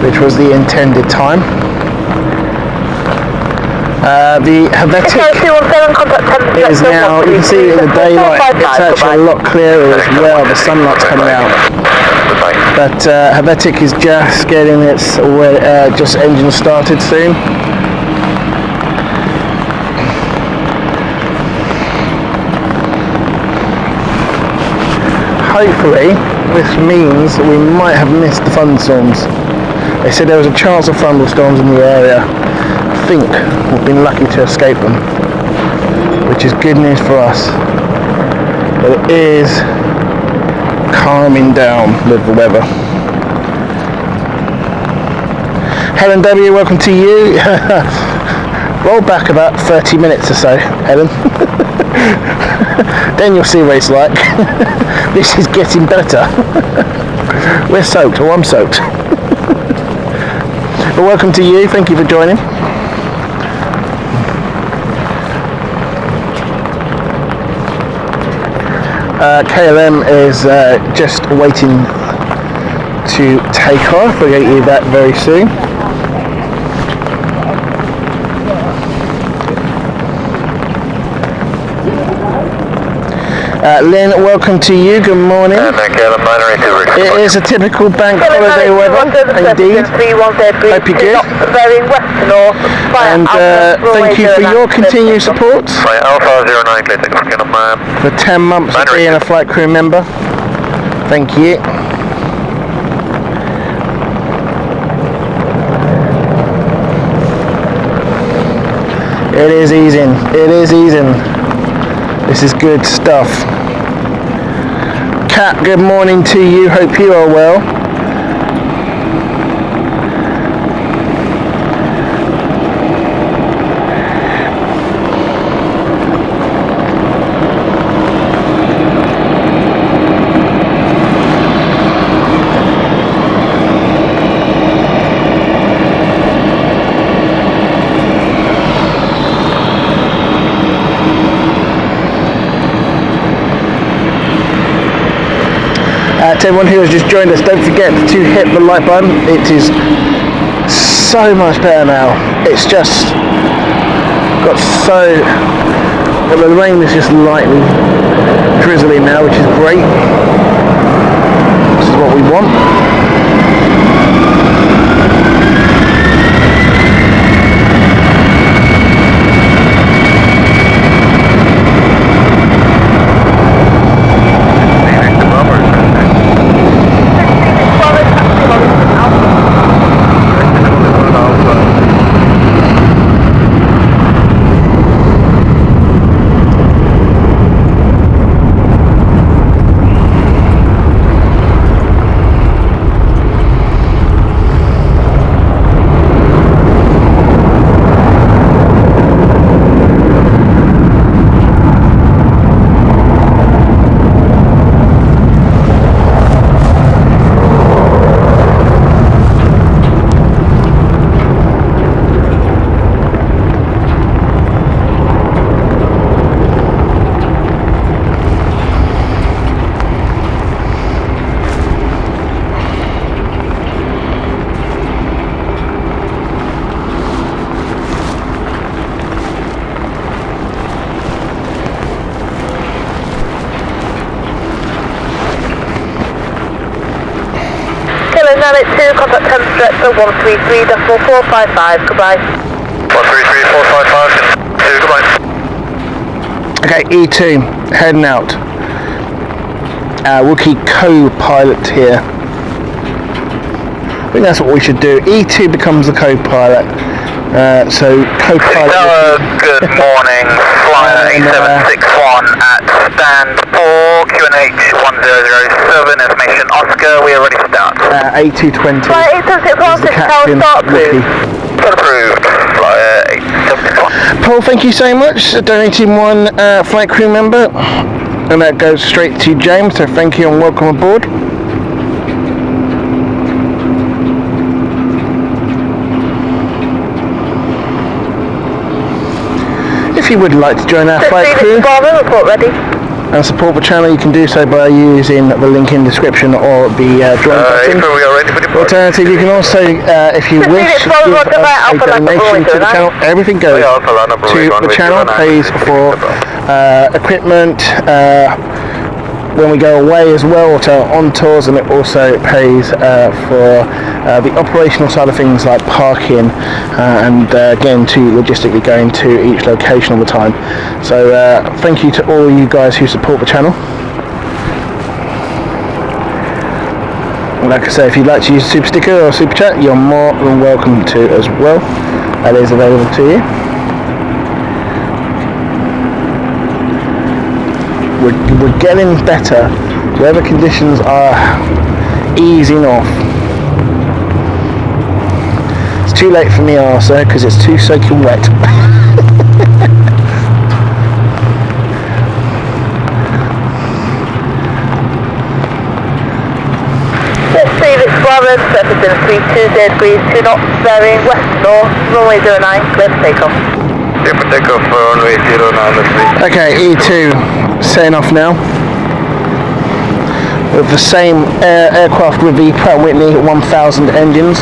which was the intended time. The Helvetic is now, you can see in the daylight, it's actually a lot clearer as well. The sunlight's coming out. But Helvetic is just getting its just engine started soon. Hopefully this means we might have missed the thunderstorms. They said there was a chance of thunderstorms in the area. I think we've been lucky to escape them, which is good news for us. But it is calming down with the weather. Helen W, welcome to you. Roll back about 30 minutes or so, Helen. Then you'll see what it's like. This is getting better. We're soaked, or I'm soaked. But welcome to you, thank you for joining. KLM is just waiting to take off. We'll get you that very soon. Lynn, welcome to you. Good morning. It is a typical bank holiday weather, indeed. Hope you're good. And thank you for your continued support. For 10 months of being a flight crew member. Thank you. It is easing. It is easing. This is good stuff. Kat, good morning to you. Hope you are well. To everyone who has just joined us, don't forget to hit the like button. It is so much better now. It's just got so... Well, the rain is just lightly drizzling now, which is great. This is what we want. Contact Thames Director 133.455, goodbye. 133.455, 2, goodbye. Okay, E2, heading out. Wookie co-pilot here. I think that's what we should do. E2 becomes the co-pilot. So co-pilot. Good morning, flyer 8761 at stand 4, QNH 1007, information Oscar, we are ready to start. A220. Flyer 8761, 6 tower start, please. Approved, flyer 8761. Paul, thank you so much. Donating one flight crew member. And that goes straight to James, so thank you and welcome aboard. If you would like to join our flight crew report ready. and support the channel, you can do so by using the link in the description or the join button. Alternatively, you can also, if you wish, give us a donation to the channel. Everything goes to the channel, pays for equipment when we go away as well, to on tours, and it also pays for the operational side of things like parking and again to logistically going to each location all the time. So thank you to all you guys who support the channel. And like I say, if you'd like to use a super sticker or super chat, you're more than welcome to as well. That is available to you. We're getting better. Weather conditions are easing off. It's too late for me, Arthur, because it's too soaking wet. Let's see if it's Warren, surface in 32 degrees, 2 knots, bearing west north, runway 09, clear for takeoff. Clear for takeoff, runway 09, let's see. Okay, E2, setting off now. with the same aircraft with the Pratt & Whitney 1000 engines,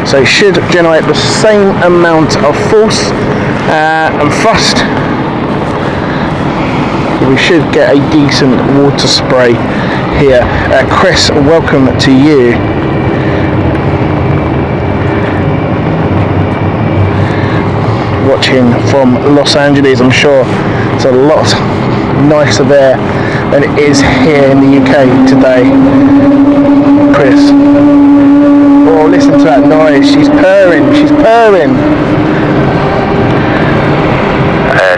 so it should generate the same amount of force and thrust. We should get a decent water spray here. Chris, welcome to you. Watching from Los Angeles, I'm sure it's a lot nicer there than it is here in the UK today. Chris. Oh, listen to that noise. She's purring. She's purring.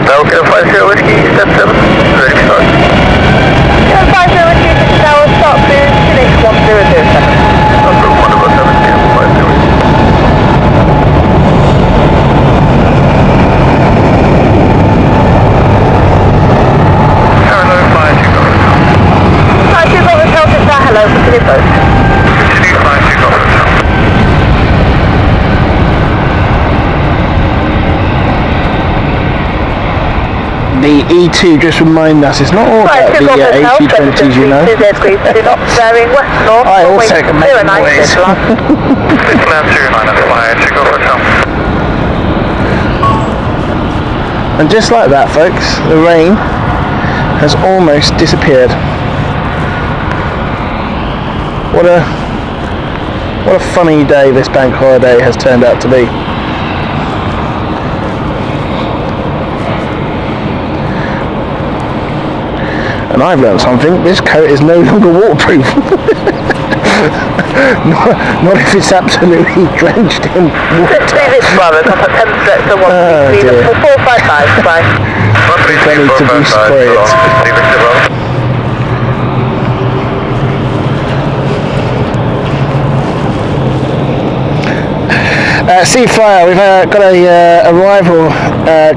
Delta 50 Whiskey, step 7, ready for start. 50 Whiskey, 6 hours, start cruise, finish 1007. Number 107, 50. Hello, continue both. Continue 52 Golf The E2, just remind us, it's not all about the A220s, you know. I also can make noise. And just like that, folks, the rain has almost disappeared. What a funny day this bank holiday has turned out to be. And I've learned something. This coat is no longer waterproof. not if it's absolutely drenched in water. Oh dear. 455, bye. I need to respray it. Sea Flyer, we've got a arrival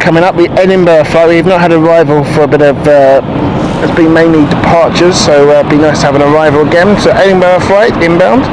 coming up, the Edinburgh flight. We've not had a arrival for a bit of, it's been mainly departures, so it'd be nice to have an arrival again. So Edinburgh flight, inbound.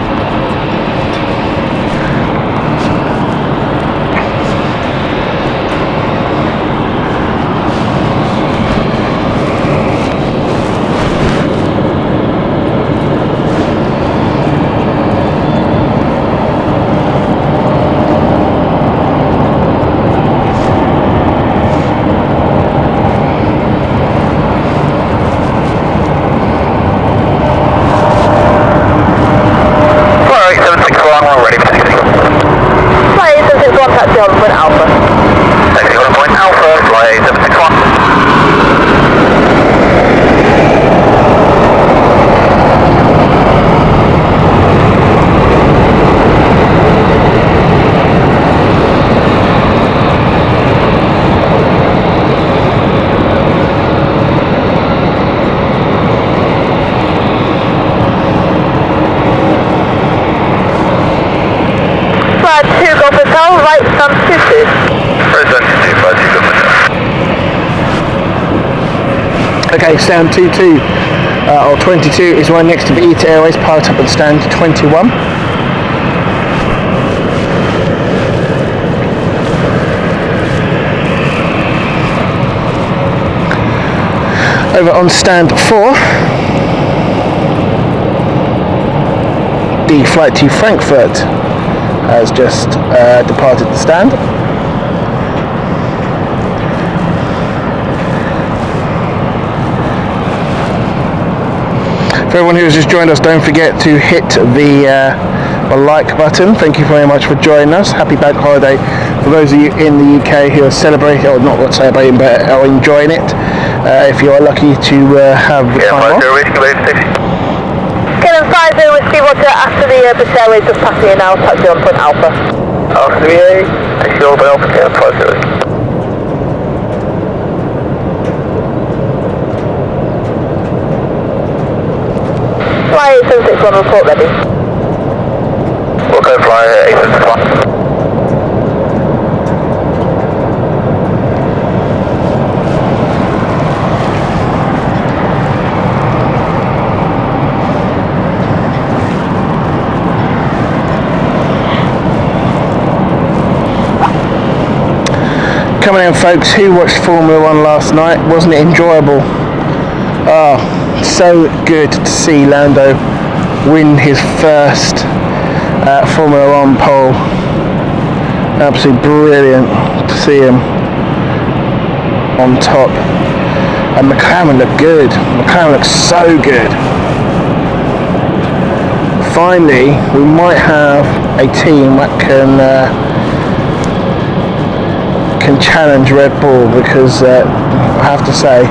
Okay, stand 22 or 22 is right next to the ETA Airways, pilot up and stand 21. Over on stand 4, the flight to Frankfurt has just departed the stand. For everyone who has just joined us, don't forget to hit the like button. Thank you very much for joining us. Happy bank holiday for those of you in the UK who are celebrating, or not celebrating, but are enjoying it. If you are lucky to have the time off. Kevin 50 Whiskey Roger, after the British Airways just passing in now, taxi on Point Alpha. Alpha 3A, taxi on Point Alpha, 50. Fly 8761, report ready. We'll go fly 8761. Coming in, folks, who watched Formula 1 last night? Wasn't it enjoyable? Oh, so good to see Lando win his first Formula 1 pole. Absolutely brilliant to see him on top. And McLaren look good. McLaren looks so good. Finally, we might have a team that can challenge Red Bull, because I have to say,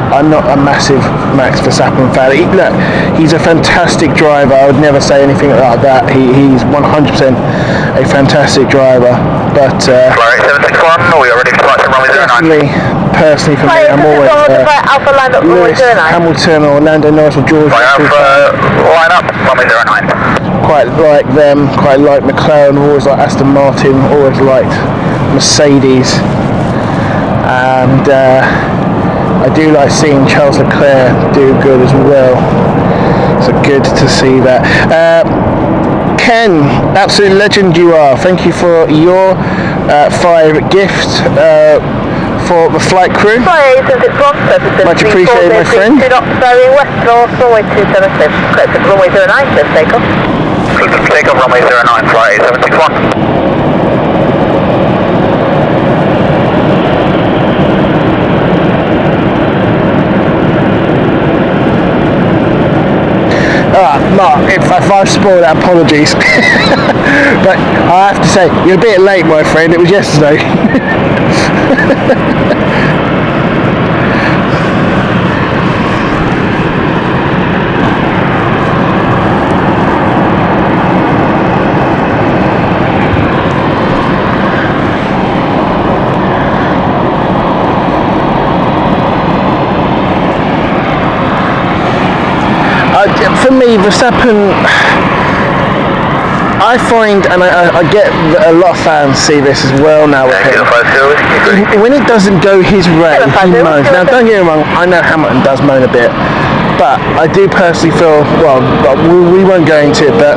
I'm not a massive Max Verstappen fan. Look, he's a fantastic driver. I would never say anything like that. He's 100% a fantastic driver. But we already definitely, personally for me, I'm always Lewis Hamilton or Lando Norris or George. Line up, runway 09. Quite like them. Quite like McLaren. Always like Aston Martin. Always liked Mercedes. And I do like seeing Charles Leclerc do good as well. So good to see that. Ken, absolute legend you are. Thank you for your 5 gifts for the flight crew. Much appreciated, my friend. Take off runway 09, flight 761. Mark, if I've spoiled that, apologies. But I have to say, you're a bit late, my friend. It was yesterday. For me, Verstappen, I find, and I get that a lot of fans see this as well now with him, when it doesn't go his way, he moans. Now, don't get me wrong, I know Hamilton does moan a bit, but I do personally feel, well, we won't go into it, but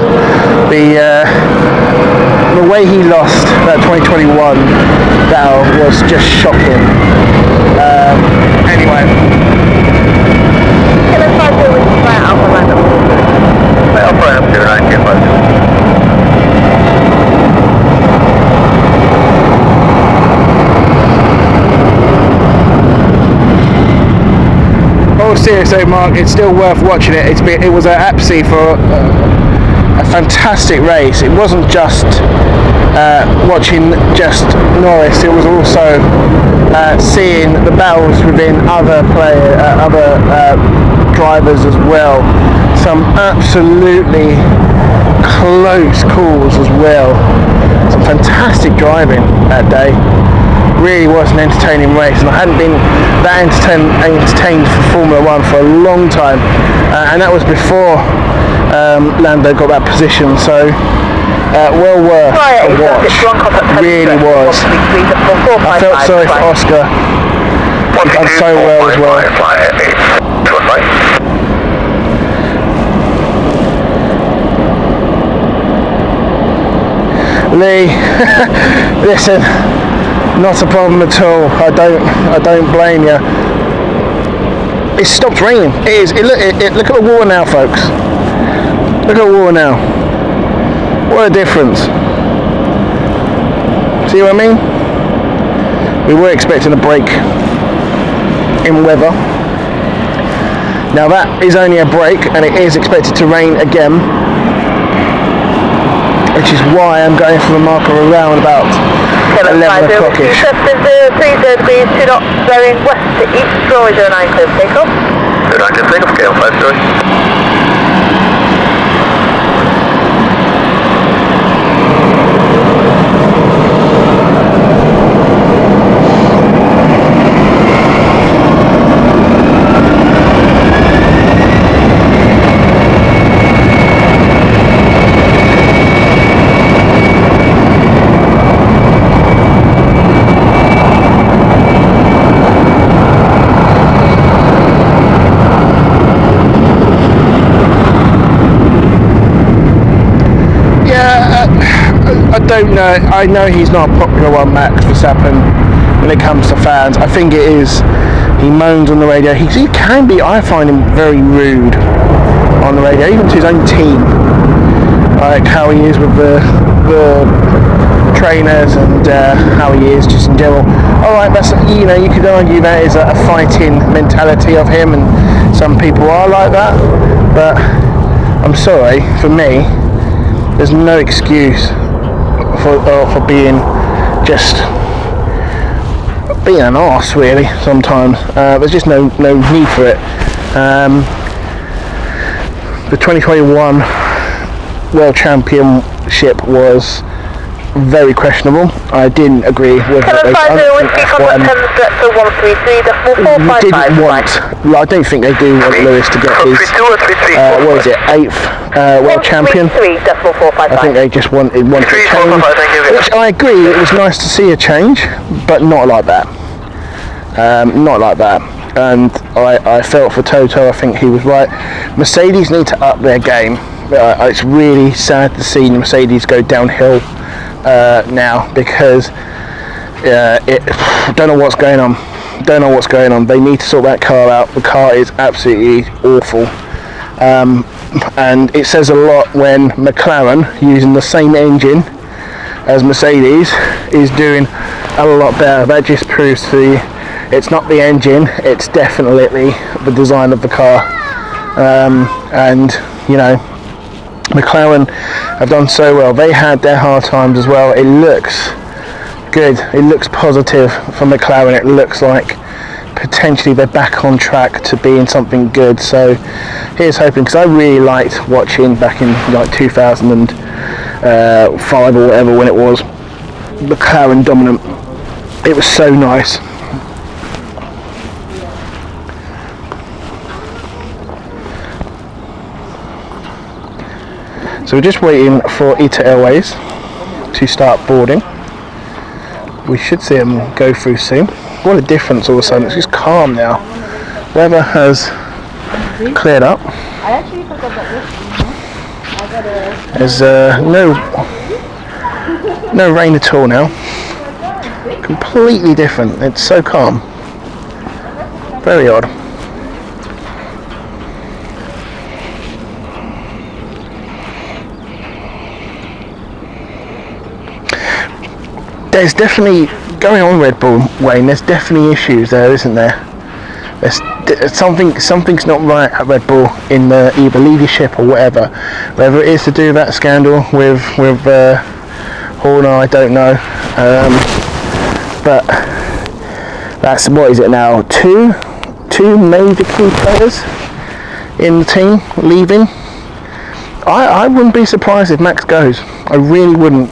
the way he lost that 2021 battle was just shocking. Anyway. Oh, seriously, Mark, it's still worth watching it. It was absolutely for a fantastic race. It wasn't just watching just Norris. It was also seeing the battles within other drivers as well. Some absolutely close calls as well. Some fantastic driving that day. Really was an entertaining race, and I hadn't been that entertained for Formula 1 for a long time, and that was before Lando got that position, so well worth a watch. Really was. I felt sorry for Oscar. He's done so well as well. Lee, listen, not a problem at all. I don't blame you. It stopped raining. It is. Look at the water now, folks. Look at the water now. What a difference. See what I mean? We were expecting a break in weather. Now that is only a break, and it is expected to rain again, which is why I'm going for the marker around about 11 o'clock-ish. 30 degrees, 2 knots, bearing west to east, runway 09, clear for takeoff. 09, clear for takeoff, scale 5 I don't know. I know he's not a popular one, Max Verstappen, when it comes to fans. I think it is He moans on the radio. He can be, I find him very rude on the radio, even to his own team. Like how he is with the trainers and how he is just in general. Alright, that's, you know, you could argue that is a fighting mentality of him, and some people are like that, but I'm sorry, for me, there's no excuse for being just being an arse, really. Sometimes there's just no need for it. The 2021 World Championship was very questionable. I didn't agree with what they've done. I don't think they do want Lewis to get his, what is it, 8th World Champion. I think they just want a change, which I agree, it was nice to see a change, but not like that. Not like that. And I felt for Toto. I think he was right. Mercedes need to up their game. It's really sad to see Mercedes go downhill now, because don't know what's going on. They need to sort that car out. The car is absolutely awful, and it says a lot when McLaren, using the same engine as Mercedes, is doing a lot better. That just proves to it's not the engine, it's definitely the design of the car. And you know, McLaren have done so well. They had their hard times as well. It looks good. It looks positive for McLaren. It looks like potentially they're back on track to being something good. So here's hoping, because I really liked watching back in like 2005 or whatever, when it was McLaren dominant. It was so nice. So we're just waiting for ITA Airways to start boarding. We should see them go through soon. What a difference all of a sudden. It's just calm now. Weather has cleared up. There's no rain at all now. Completely different. It's so calm. Very odd. There's definitely, going on Red Bull, Wayne, there's definitely issues there, isn't there? There's something's not right at Red Bull in the either leadership or whatever. Whether it is to do with that scandal with Horner, I don't know. But that's, what is it now? Two major key players in the team leaving. I wouldn't be surprised if Max goes. I really wouldn't.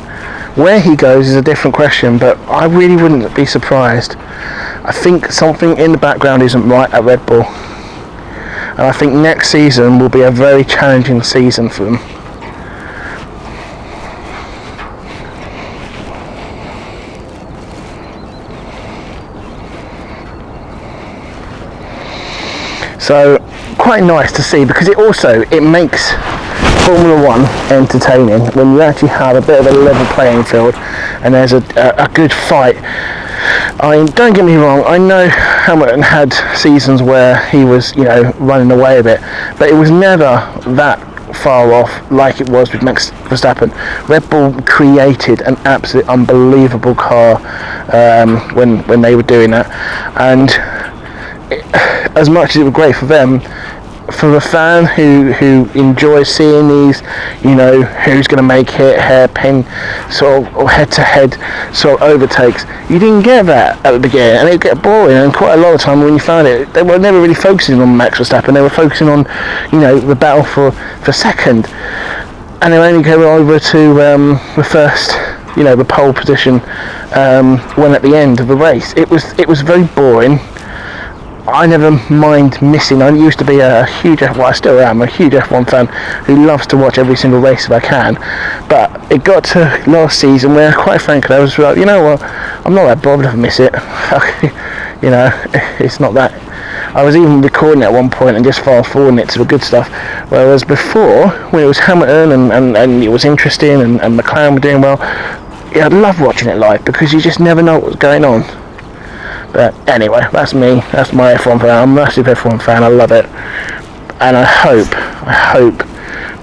Where he goes is a different question, but I really wouldn't be surprised. I think something in the background isn't right at Red Bull, and I think next season will be a very challenging season for them. So quite nice to see, because it makes Formula 1 entertaining when you actually have a bit of a level playing field and there's a good fight. I mean, don't get me wrong, I know Hamilton had seasons where he was, you know, running away a bit, but it was never that far off like it was with Max Verstappen. Red Bull created an absolute unbelievable car when they were doing that, and as much as it was great for them, for the fan who enjoys seeing these, you know, who's going to make it, hairpin sort of, or head-to-head sort of overtakes, you didn't get that at the beginning, and it get boring. And quite a lot of time when you found it, they were never really focusing on Max Verstappen. They were focusing on, you know, the battle for second, and they only go over to the first, you know, the pole position when at the end of the race. It was very boring. I never mind missing. I used to be I still am a huge F1 fan who loves to watch every single race if I can. But it got to last season where, quite frankly, I was like, you know what, I'm not that bothered if I miss it. You know, it's not that. I was even recording at one point and just fast forwarding it to the good stuff. Whereas before, when it was Hamilton and it was interesting and McLaren were doing well, yeah, I'd love watching it live, because you just never know what's going on. But anyway, that's me. That's my F1 fan. I'm a massive F1 fan. I love it. And I hope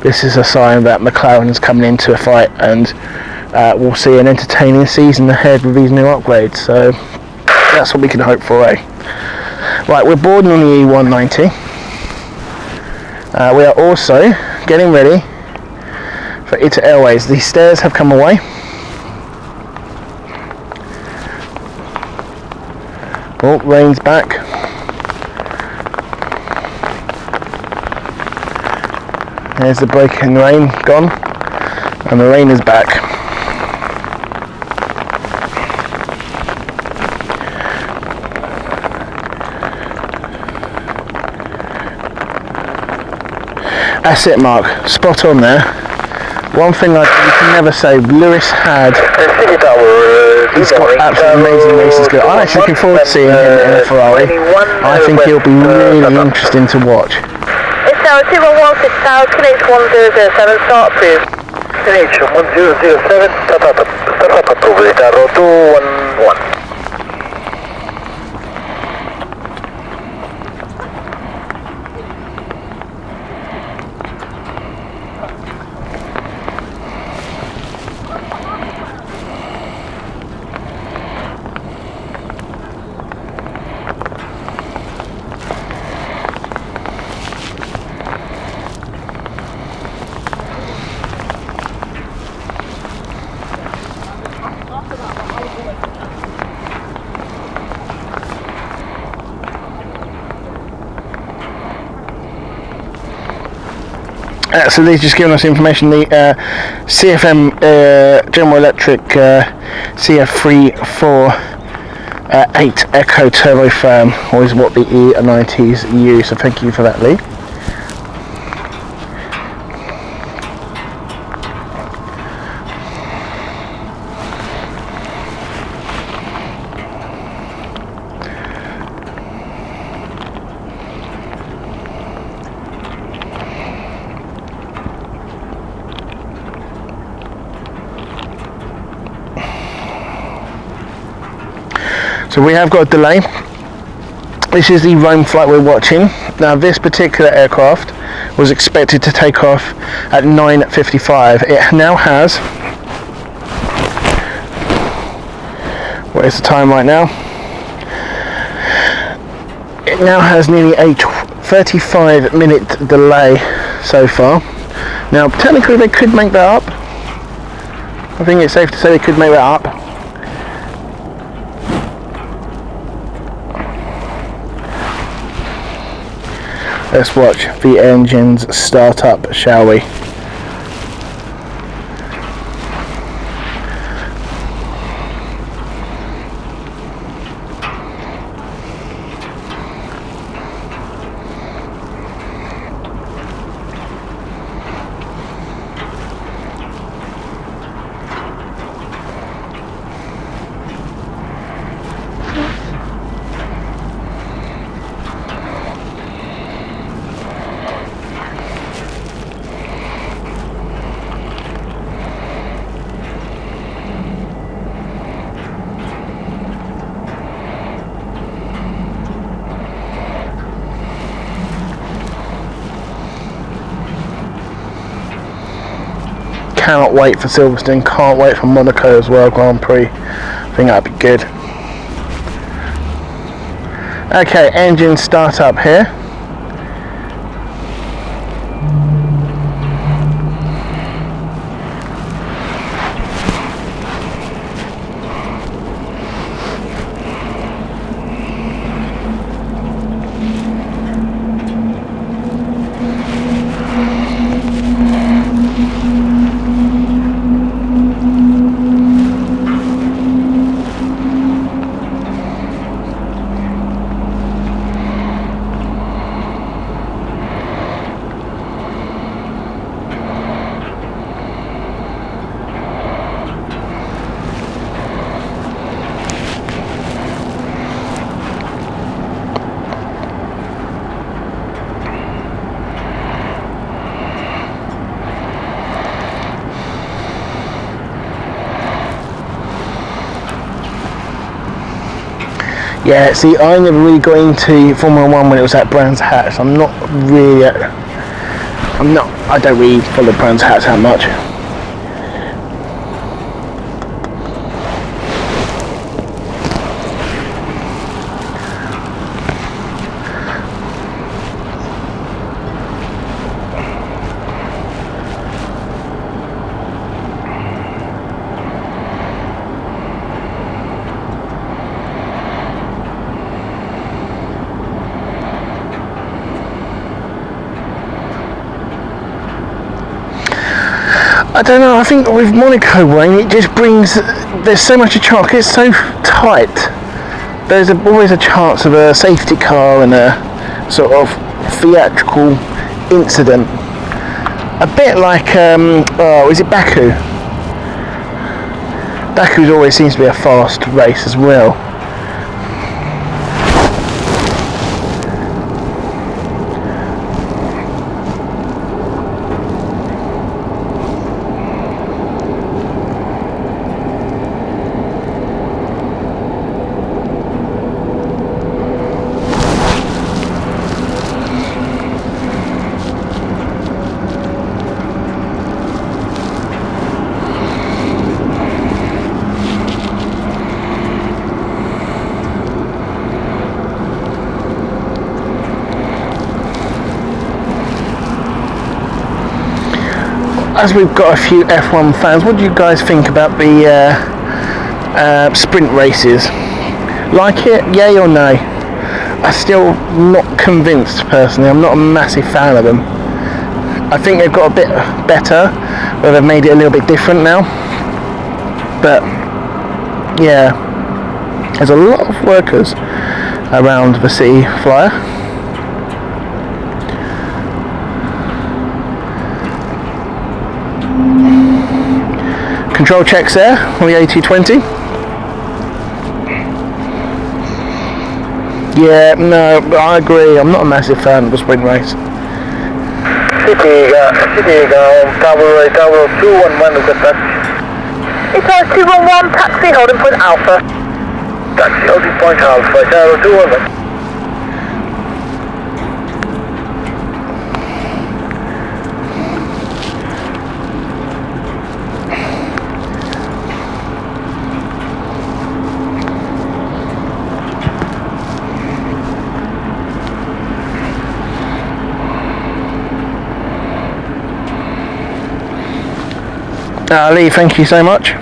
this is a sign that McLaren is coming into a fight, and we'll see an entertaining season ahead with these new upgrades. So that's what we can hope for, eh? Right, we're boarding on the E190. We are also getting ready for ITA Airways. The stairs have come away. Oh, rain's back. There's the break in rain gone, and the rain is back. That's it, Mark. Spot on there. One thing you can never say, Lewis he's got absolutely amazing races good. I'm actually looking forward to seeing him in a Ferrari. I think he'll be really interesting to watch. It's Tower 2116 Tower, Connect 1007, start approved. Connect 1007, start up approved, Tower 211. So they've just given us information. The CFM General Electric CF348 Echo Turbofan is what the E90s use. So thank you for that, Lee. So we have got a delay. This is the Rome flight we're watching. Now this particular aircraft was expected to take off at 9:55. It now has, what is the time right now? It now has nearly a 35-minute delay so far. Now technically they could make that up. I think it's safe to say they could make that up. Let's watch the engines start up, shall we? Cannot wait for Silverstone, can't wait for Monaco as well, Grand Prix. I think that'd be good. Okay, engine start up here. Yeah, see, I never really got into Formula 1 when it was at Brands Hatch. I don't really follow Brands Hatch that much. I don't know, I think with Monaco, Wayne, it just brings, there's so much a chance, it's so tight. There's always a chance of a safety car and a sort of theatrical incident. A bit like, is it Baku? Baku always seems to be a fast race as well. As we've got a few F1 fans, what do you guys think about the sprint races? Like it, yay or nay? I'm still not convinced personally. I'm not a massive fan of them. I think they've got a bit better, where they've made it a little bit different now. But yeah, there's a lot of workers around the City Flyer. Control checks there on the A220. Yeah, no, I agree. I'm not a massive fan of the sprint race. City, Tower 211 is the taxi. It's our 211 taxi holding point Alpha. Taxi holding point Alpha, Tower 211. Lee, thank you so much.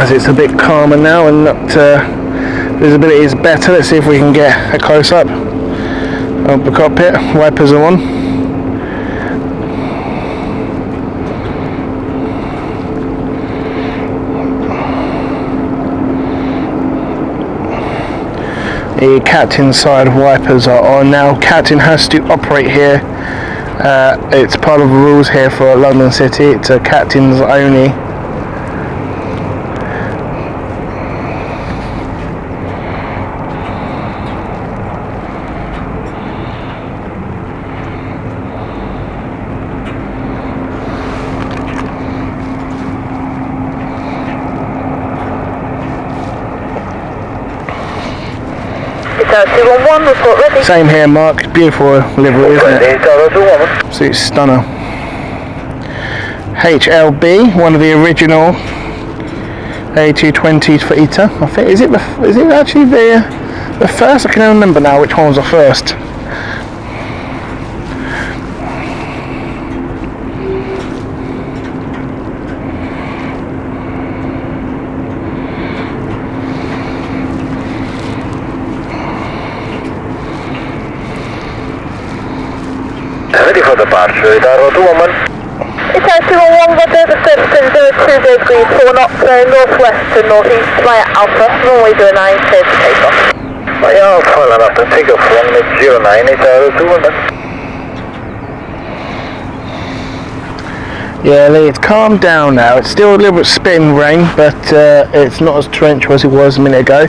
As it's a bit calmer now and not, visibility is better, let's see if we can get a close-up of the cockpit. Wipers are on. The captain's side wipers are on now. Captain has to operate here. It's part of the rules here for London City. It's a captain's only. It's our 211, report ready. Same here, Mark. Beautiful livery, isn't it? Suit stunner. HLB, one of the original A220s for ITA. I think is it actually the first? I can't remember now which one was the first. Ready for departure, Tower 211. It's our 211, Roger, the service is 020 degrees 4 knots, northwest to northeast, via Alpha, runway 09, clear for takeoff. Via Alpha, Alpha, takeoff, runway 09, Tower 211. Yeah, Lee, it's calmed down now. It's still a little bit spitting rain, but it's not as torrential as it was a minute ago.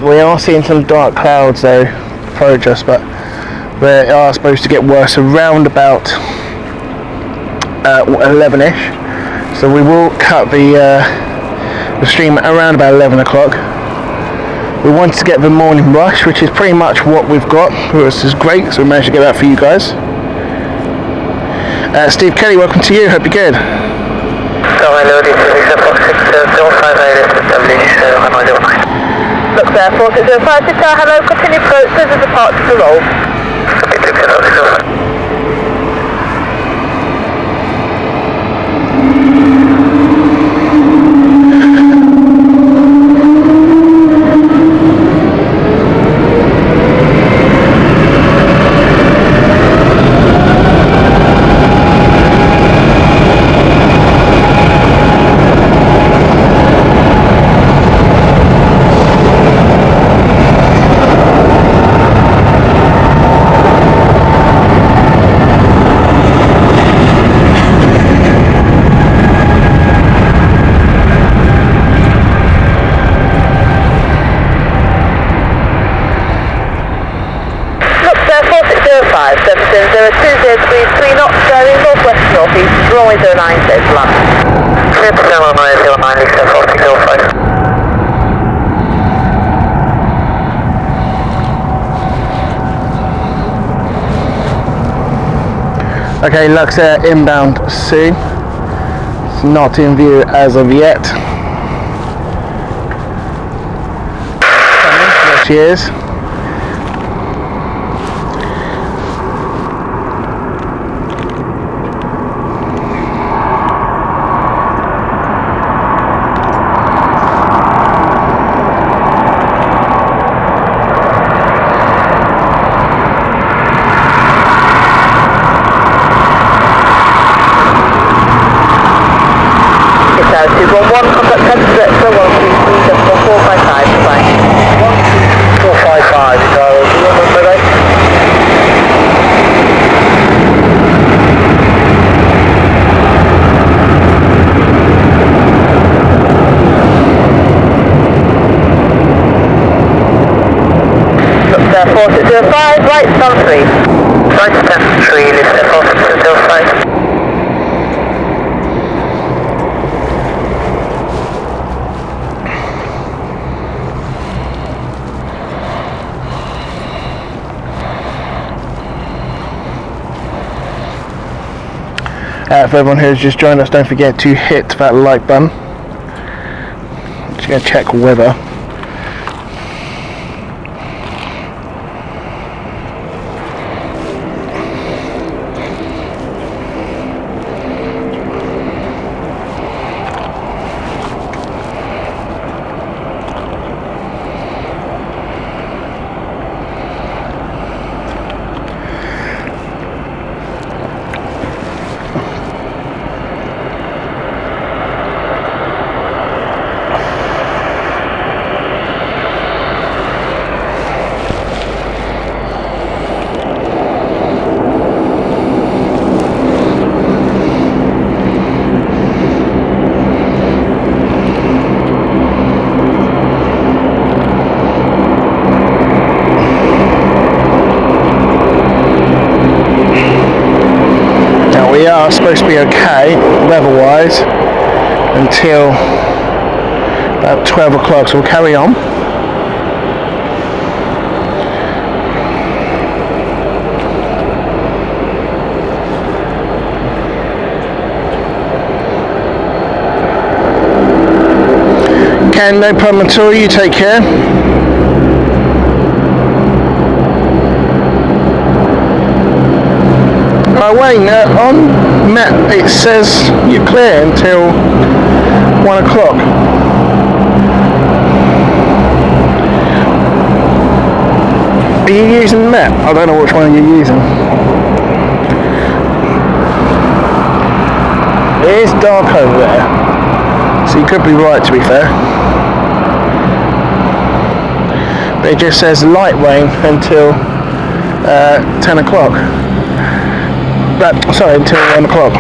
We are seeing some dark clouds though approach us, but they are supposed to get worse around about 11ish. So we will cut the stream around about 11 o'clock. We wanted to get the morning rush, which is pretty much what we've got, which is great, so we managed to get that for you guys. Steve Kelly, welcome to you, hope you're good. Hello, this is Fox 605 established, runway 09. Look there, 4605 hello, continue approach, there's a departure to roll. Runway 09 says land. Clear to runway 09, Lisa 4605. Okay, Luxair inbound soon. It's not in view as of yet. There she is. Right, stand 3. Right, stand 3, lift 4605. For everyone who's just joined us, don't forget to hit that like button. Just going to check weather. We are supposed to be okay weather-wise until about 12 o'clock, so we'll carry on. Ken, no problem at all, you take care. Wayne, on map it says you're clear until 1 o'clock. Are you using the map? I don't know which one you're using. It is dark over there, so you could be right, to be fair. But it just says light rain until 10 o'clock. But, sorry, until 1 o'clock.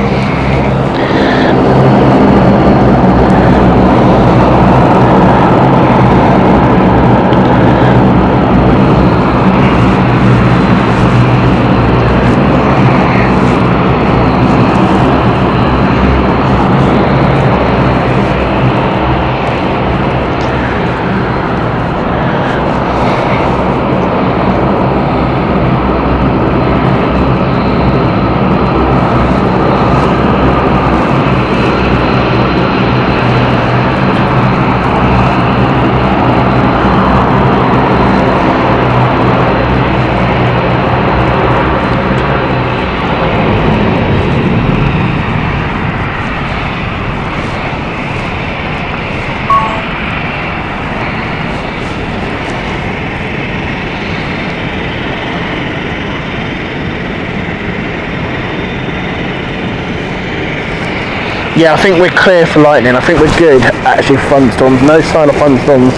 Yeah, I think we're clear for lightning. I think we're good, actually, for thunderstorms. No sign of thunderstorms.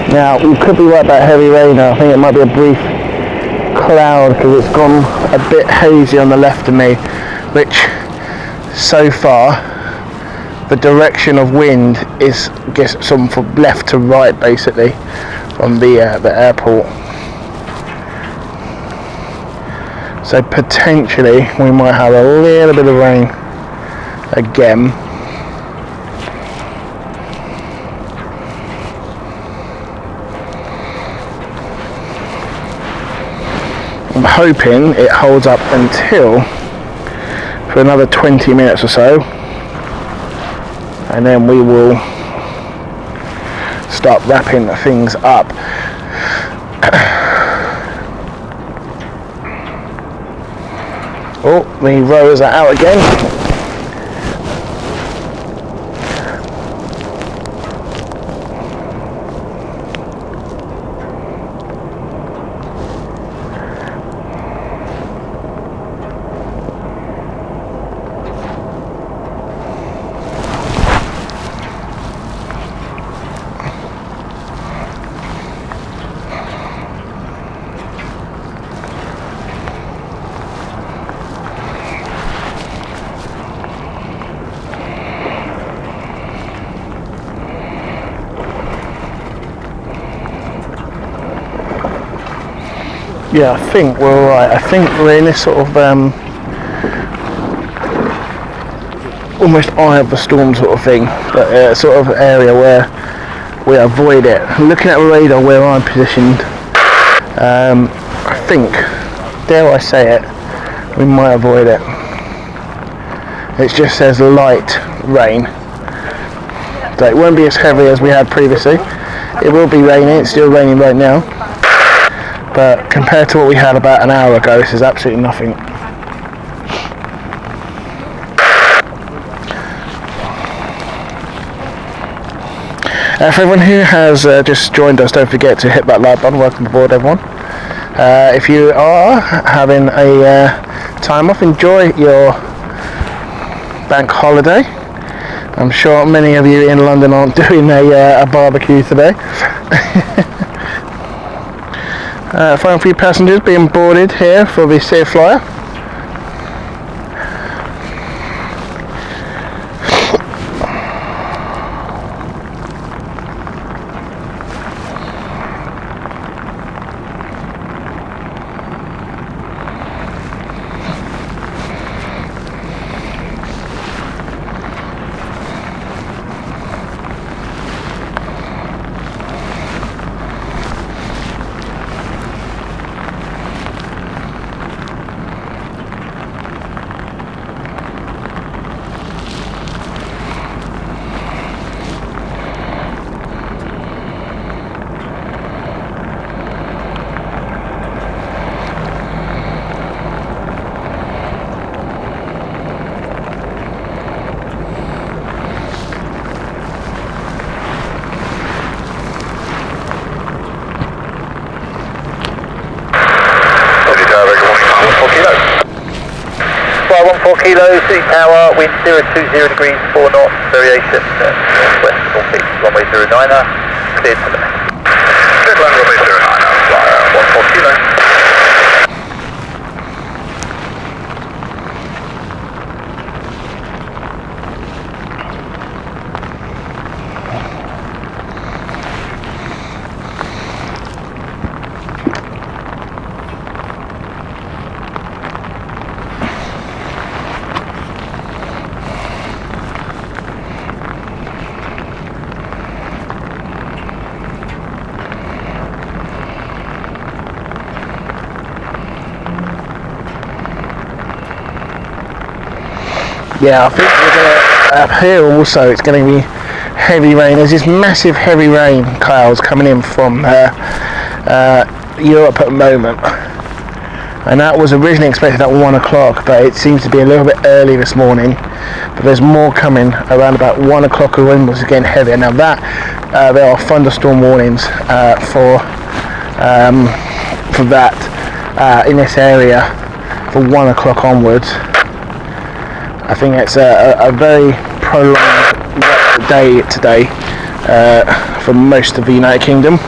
Now, we could be right about heavy rain now. I think it might be a brief cloud because it's gone a bit hazy on the left of me, which, so far, the direction of wind is from left to right, basically, from the airport. So potentially we might have a little bit of rain again. I'm hoping it holds up until for another 20 minutes or so, and then we will start wrapping things up. Oh, the rowers are out again. Yeah, I think we're alright. I think we're in this sort of almost eye of the storm sort of thing, but sort of area where we avoid it. Looking at the radar where I'm positioned, I think, dare I say it, we might avoid it. It just says light rain, so it won't be as heavy as we had previously. It will be raining, it's still raining right now, but compared to what we had about an hour ago, this is absolutely nothing. For everyone who has just joined us, don't forget to hit that like button. Welcome aboard, everyone. If you are having a time off, enjoy your bank holiday. I'm sure many of you in London aren't doing a barbecue today. Final few passengers being boarded here for the Safe Flyer. Flight 14 kilo, City Tower, wind 020 degrees, 4 knots, variation northwest, northeast, runway 09er, cleared for the next. Cleared land runway 09er, fly 14 kilo. Yeah, I think we're gonna, up here also it's going to be heavy rain. There's this massive heavy rain clouds coming in from Europe at the moment, and that was originally expected at 1 o'clock, but it seems to be a little bit early this morning. But there's more coming around about 1 o'clock. The wind was getting heavier. Now that there are thunderstorm warnings for that in this area for 1 o'clock onwards. I think it's a very prolonged day today for most of the United Kingdom.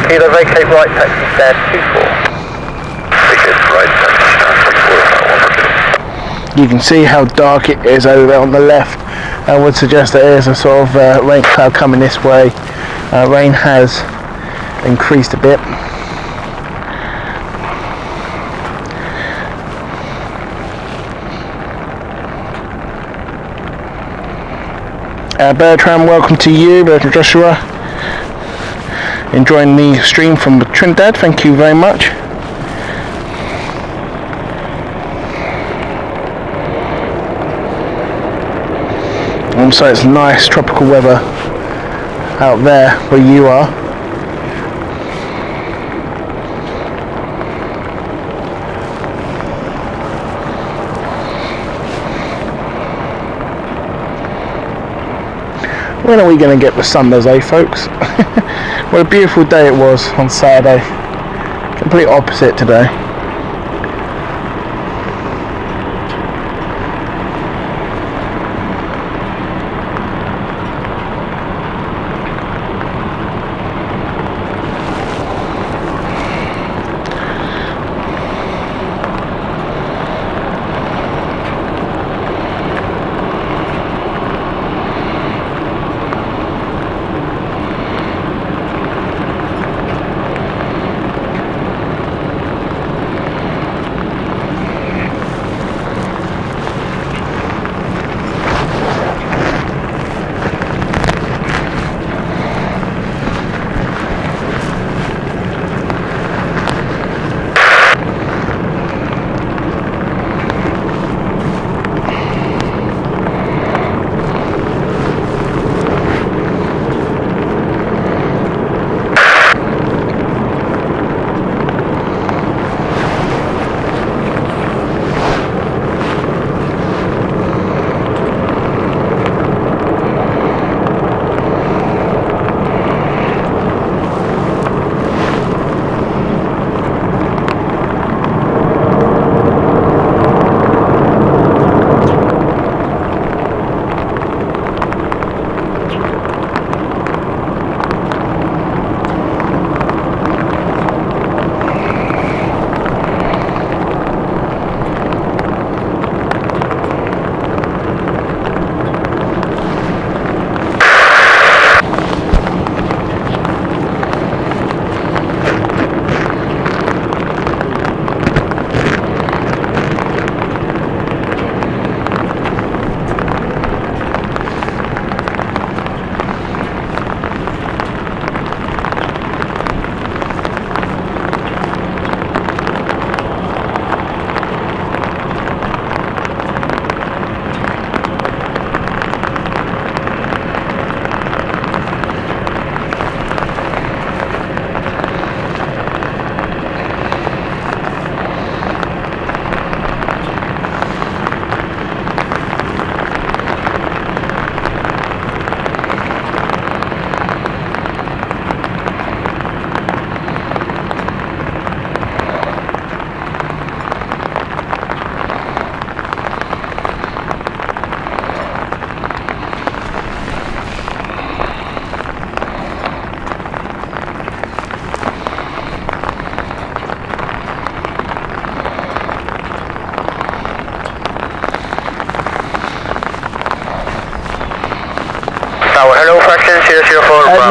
Kilo, vacate right, taxi stand 24. Vacate right, taxi stand 24. You can see how dark it is over there on the left. I would suggest that there's a sort of rain cloud coming this way. Rain has increased a bit. Bertram, welcome to you, Bertram Joshua. Enjoying the stream from Trinidad, thank you very much. Also, it's nice tropical weather out there where you are. When are we going to get the Sundays, eh, folks? What a beautiful day it was on Saturday. Complete opposite today.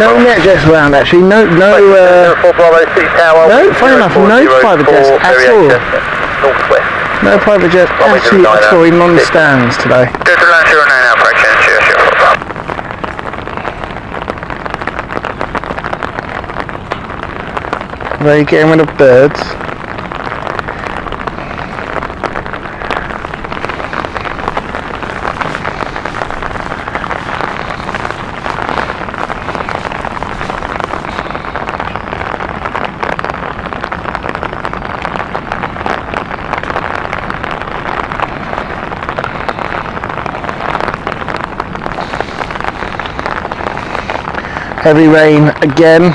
No net jets around actually, no, Bravo 6 Tower, no, funny enough, no private jets at all. Northwest. No private jet, absolutely non-stands today. Delta Line 09 approaching 004. Are you getting rid of birds? Heavy rain again.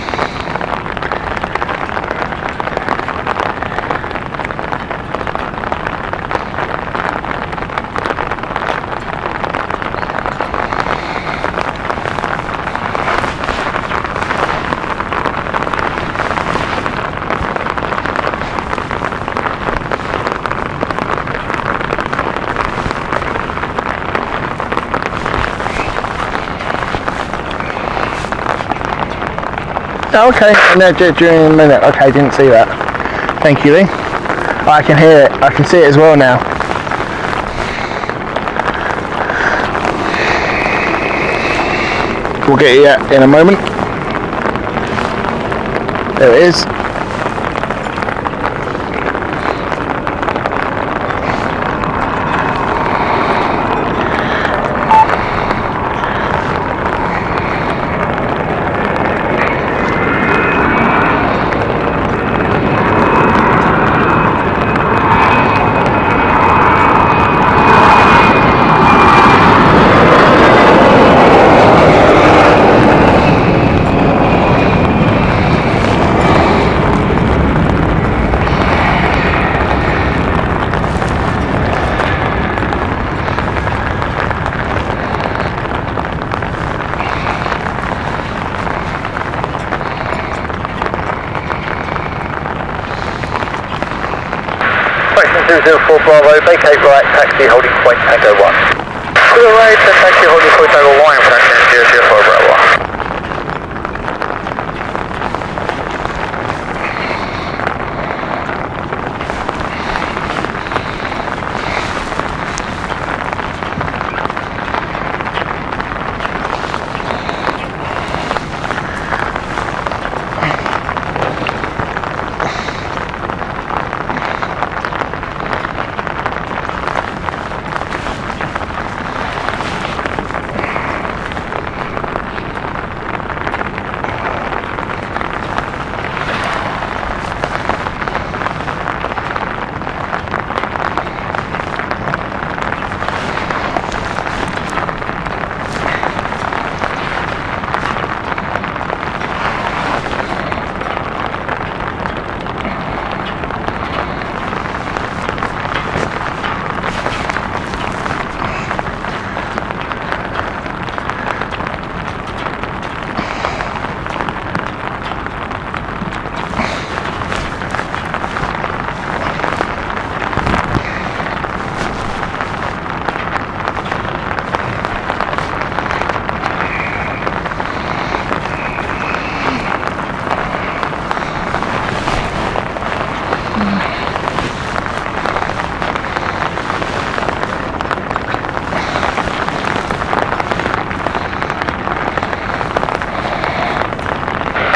Oh, okay, and they're during a minute. Okay, didn't see that. Thank you, Lee. Oh, I can hear it. I can see it as well now. We'll get you in a moment. There it is. Question 204 Bravo, vacate right, taxi holding point Tango 1. To the right, taxi holding point Tango 1, question 004 Bravo.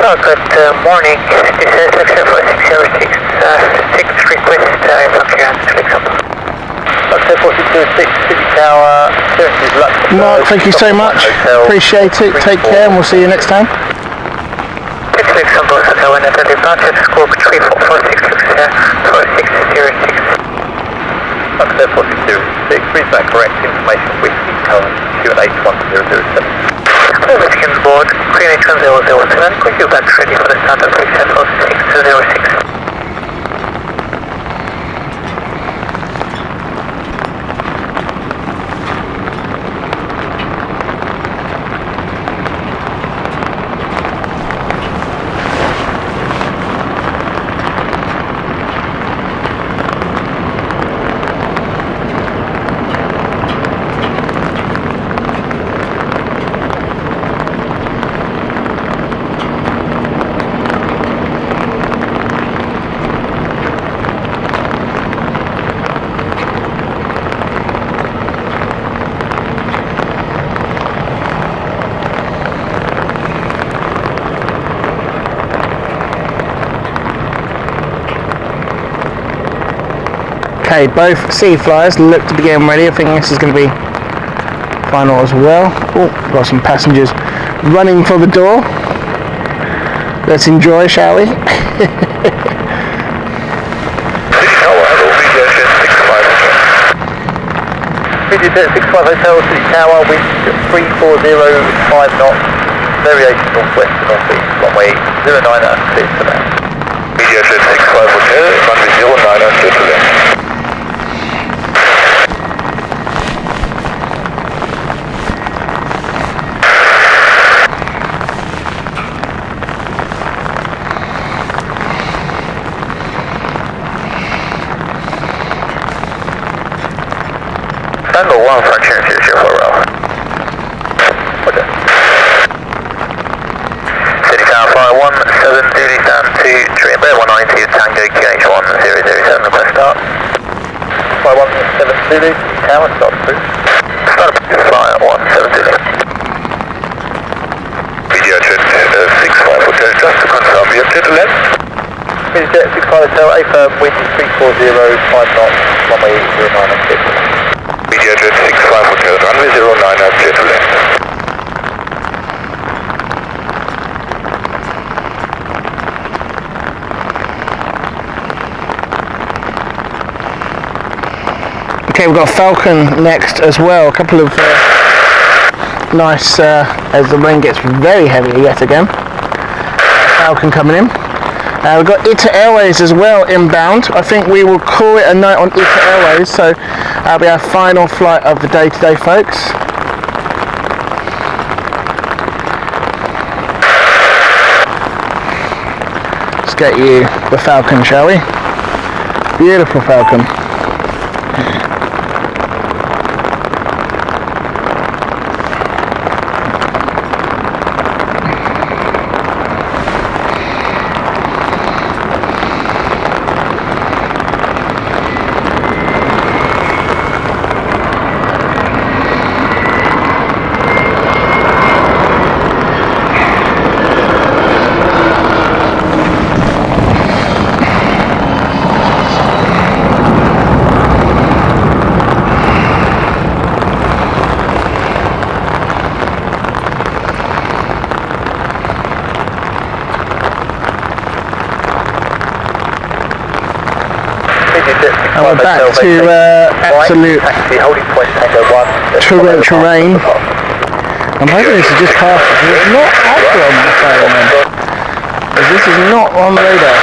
Good morning, this is section 4606, 6 request, Foxtrot 4626, City Tower, services Luxembourg. Mark, thank you so much, appreciate it, take care and we'll see you next time. Luxembourg, Hotel, and the departure score 3446, 4606. Foxtrot 4626, read back correct information, whiskey, current, Q&A 1007. Everything on board, Green 007, quick you back ready for the start of reset of 606. Okay, both sea flyers look to be getting ready. I think this is going to be final as well. Oh, got some passengers running for the door. Let's enjoy, shall we? City 65 Hotel, City Tower, wind 3405 knots, variation northwest to northeast, runway 09 and 6 to land. Media Jet 65 Hotel, runway 09 and 6 to land. Tango 1 fraction 04 Row. Okay. City Tower Fire 17 Duty Stand 2, Tree Bear 190 Tango QH1 007, request start. Fire 17 Duty, Tower start please. Start Fire 17 Duty. Media Jet 65 Hotel, just to confirm, you have to the left. Media Jet 65 Hotel, A firm, wind 3405 knots, runway 09 and 6. Media Jet 65 Hotel, runway 09 and clear to land. Okay, we've got Falcon next as well. A couple of nice, as the rain gets very heavy yet again. Falcon coming in. We've got ITA Airways as well inbound. I think we will call it a night on ITA Airways, so that'll be our final flight of the day today, folks. Let's get you the Falcon, shall we? Beautiful Falcon. And we're back to absolute terrain. I'm hoping this is just past. It's not after on the phone, as this is not on the radar.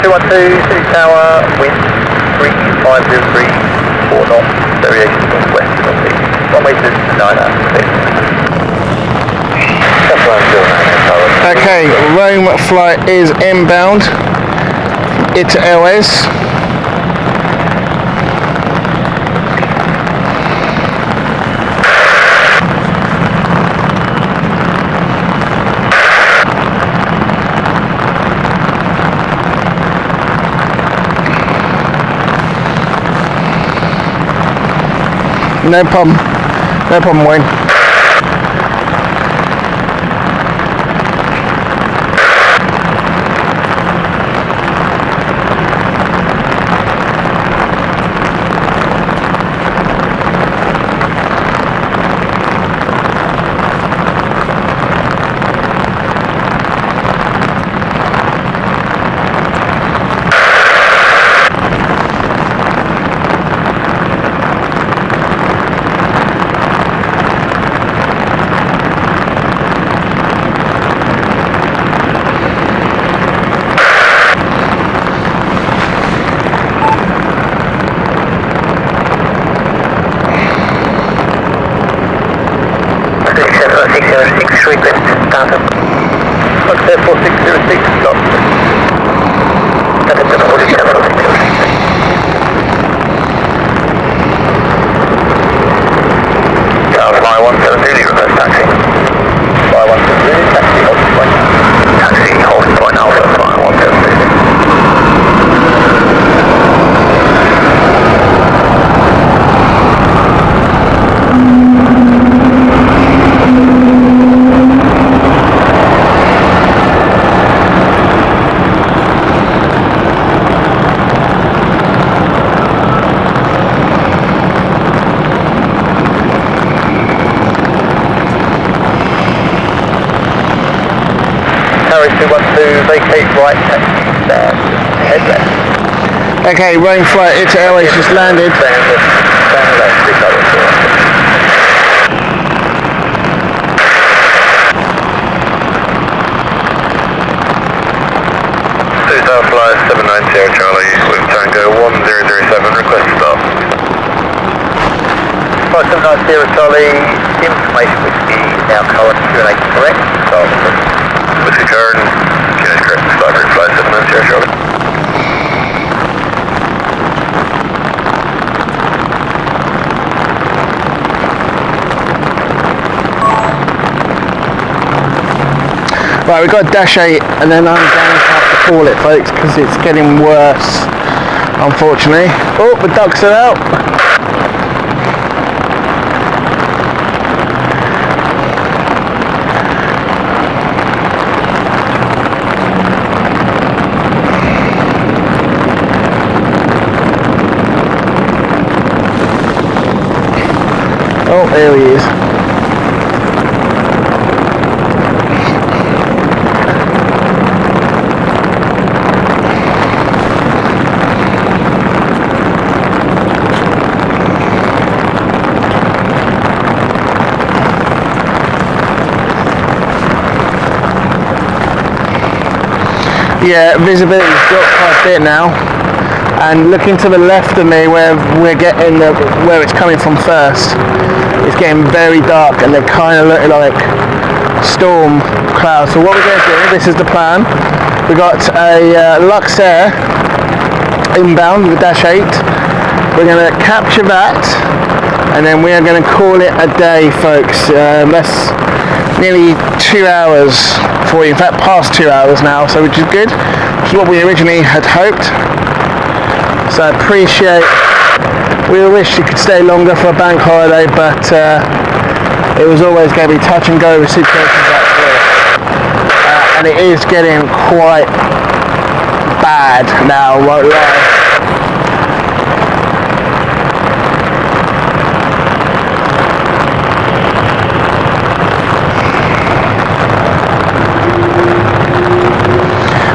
0212, City Tower, wind 3503, 4 knots, variation northwest to northeast. Runway 29 out. Okay, Rome flight is inbound. Into Airways. No problem, Wayne. Vacate right, head left. Okay, Rome flight into Airways just landed. Stand left, 790 Charlie, with Tango 1007, request stop. 5790 Charlie, information whiskey now current Q&A correct, start whiskey current, Q&A correct, start flight 790 Charlie. Right, we've got dash 8 and then I'm going to have to call it, folks, because it's getting worse, unfortunately. Oh, the ducks are out. Oh, there he is. Yeah, visibility's dropped quite a bit now, and looking to the left of me where we're getting where it's coming from first, it's getting very dark and they're kind of looking like storm clouds. So what we're going to do, this is the plan. We got a Lux Air inbound with dash 8. We're going to capture that and then we are going to call it a day, folks. That's nearly 2 hours for you, in fact past 2 hours now, so which is good, which is what we originally had hoped. So I appreciate, we wish you could stay longer for a bank holiday, but it was always going to be touch and go with situations like this, and it is getting quite bad now, won't lie.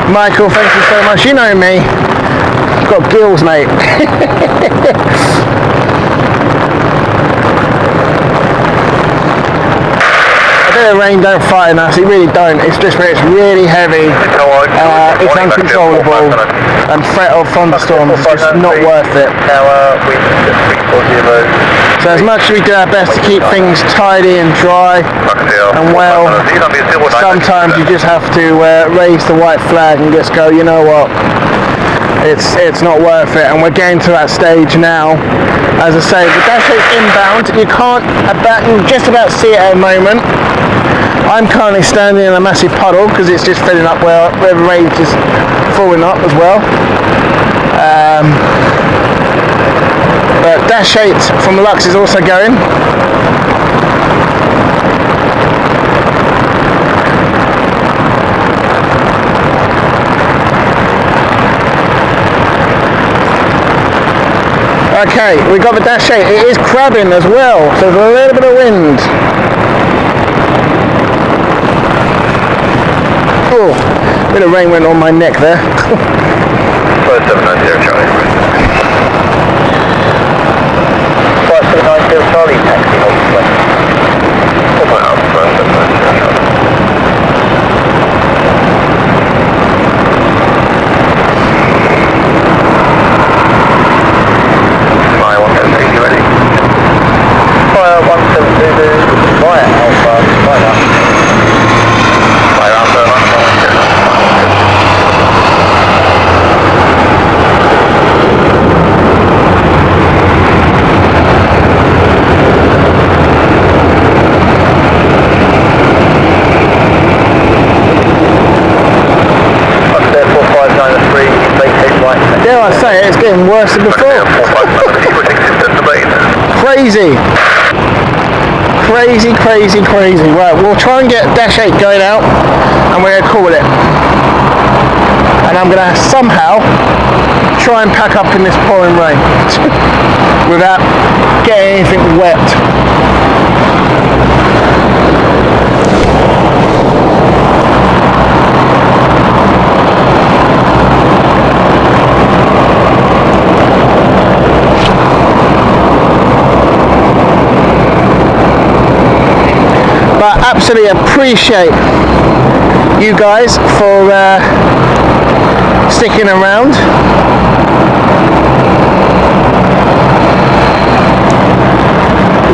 Michael, thank you so much. You know me. I've got gills, mate. I do bit of rain don't frighten us, it really don't. It's just where it's really heavy, it's uncontrollable, and threat of thunderstorms is just not worth it. So as much as we do our best to keep things tidy and dry and well, sometimes you just have to raise the white flag and just go, you know what, it's not worth it. And we're getting to that stage now. As I say, the dash is inbound. You just about see it at the moment. I'm currently standing in a massive puddle because it's just filling up where the rain's just falling up as well. But dash 8 from Lux is also going. Okay, we got the dash 8. It is crabbing as well, so there's a little bit of wind. Oh, a bit of rain went on my neck there. 5790 Charlie. 5790 Charlie, taxi hold place. Over out, 5790 Charlie. Fire 173, you ready? Fire 172, fire Alpha, fire. Fire Alpha, dare I say it, it's getting worse than before. Crazy. Crazy, crazy, crazy. Right, we'll try and get dash 8 going out and we're going to call it. And I'm going to somehow try and pack up in this pouring rain without getting anything wet. But absolutely appreciate you guys for sticking around.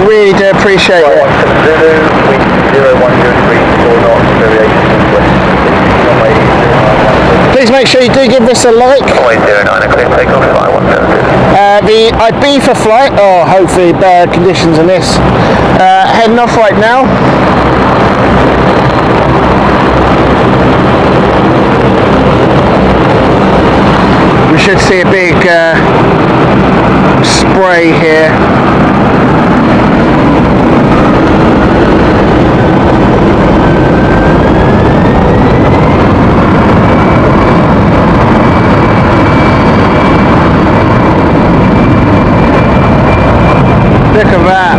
Really do appreciate it. Please make sure you do give this a like. I'd be for flight, or hopefully better conditions than this. Heading off right now. We should see a big spray here. Look at that.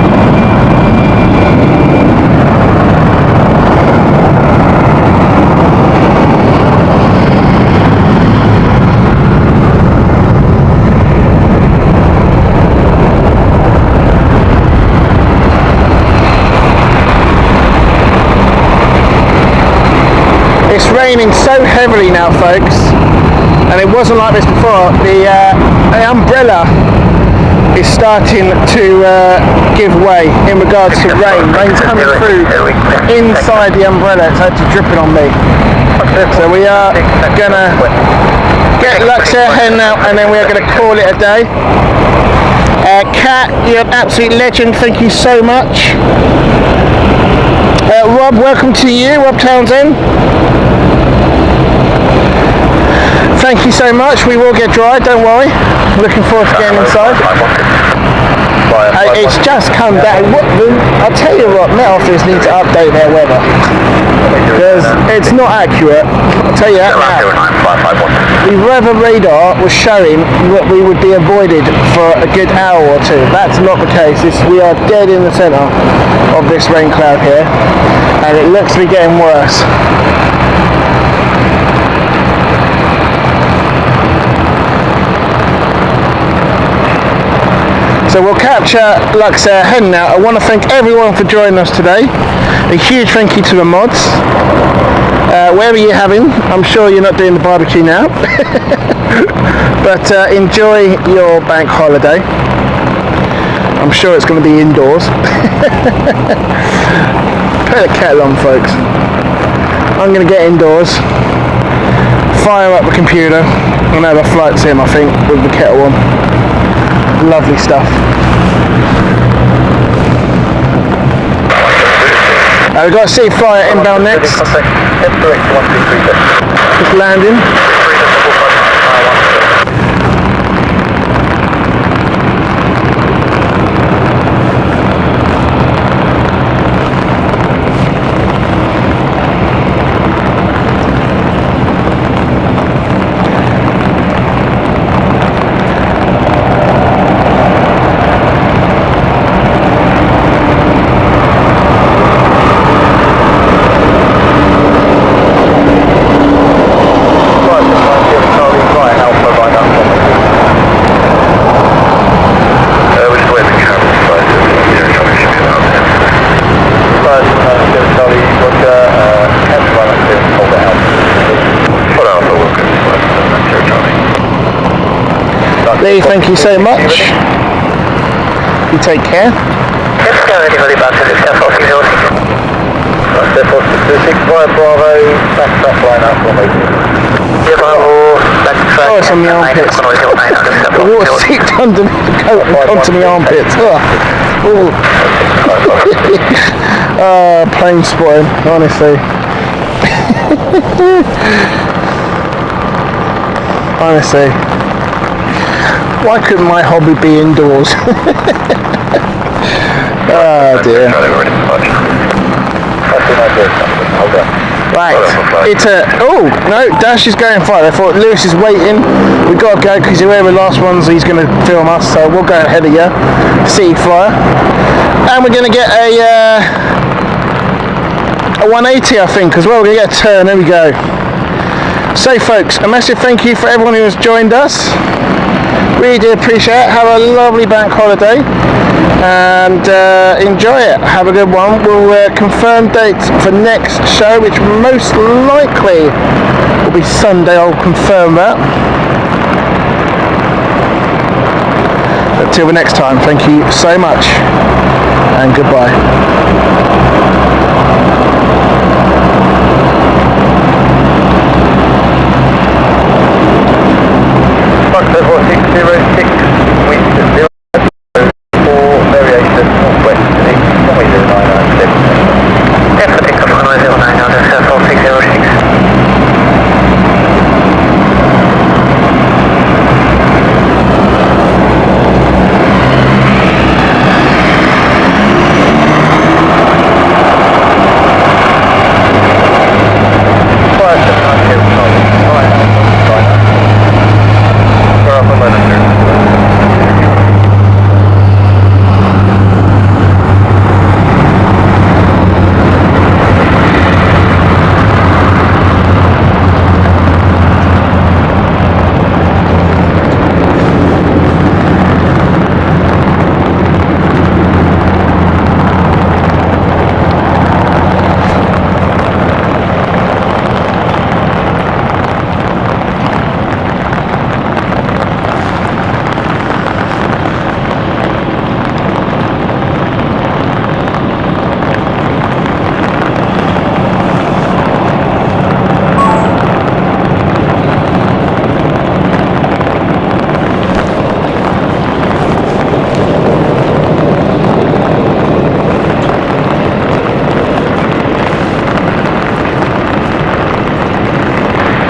It's raining so heavily now, folks, and it wasn't like this before. The umbrella is starting to give way in regards to rain. Rain's coming through inside the umbrella. It's actually dripping on me. So we are gonna get Luxair heading out, and then we are gonna call it a day. Kat, you're an absolute legend. Thank you so much. Rob, welcome to you, Rob Townsend. Thank you so much. We will get dry, don't worry. Looking forward to getting inside. It's just come down. I'll tell you what, Met Office need to update their weather. Because it's not accurate. I'll tell you that now. The weather radar was showing that we would be avoided for a good hour or two. That's not the case. We are dead in the centre of this rain cloud here. And it looks to be getting worse. So we'll catch like I said, heading out. I want to thank everyone for joining us today. A huge thank you to the mods. Wherever you're having, I'm sure you're not doing the barbecue now. But enjoy your bank holiday. I'm sure it's going to be indoors. Put the kettle on, folks. I'm going to get indoors, fire up the computer, and have a flight sim, I think, with the kettle on. Lovely stuff. We've got a sea flyer inbound next. Just landing. Lee, thank you so much. You take care. Let's go anybody back to the Step 426. Step 426, via Bravo, back up line up for me. Oh, it's on the armpits. The water seeped under onto my armpits. Oh, plane spotting, honestly. Honestly. Why couldn't my hobby be indoors? Oh dear. Right, it's a... Oh, no, Dash is going fine. I thought Lewis is waiting. We've got to go because whoever the last ones, he's going to film us. So we'll go ahead of you. Sea Flyer. And we're going to get a 180, I think, as well. We're going to get a turn. There we go. So, folks, a massive thank you for everyone who has joined us. Really do appreciate it. Have a lovely bank holiday and enjoy it. Have a good one. We'll confirm dates for next show, which most likely will be Sunday. I'll confirm that. But till the next time, thank you so much and goodbye. Fox 606, wind 0, 4, variation, northwest, 996. Definitely pick up 1099, now that's 4606.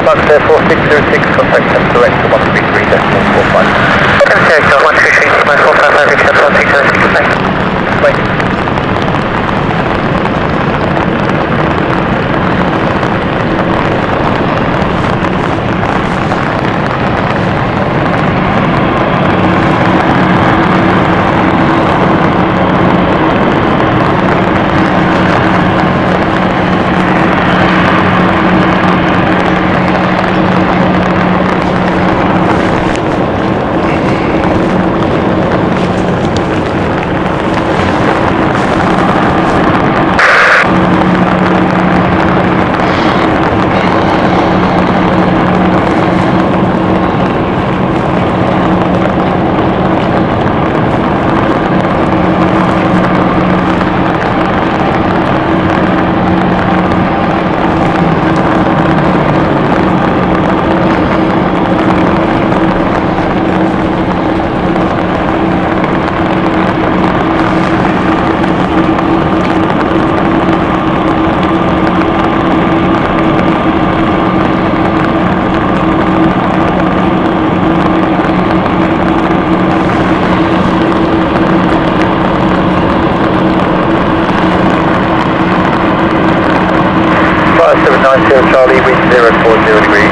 Fox 4606, contact them direct to 133.45. Okay, so 133.45, Bye. Charlie, wind 040 degrees.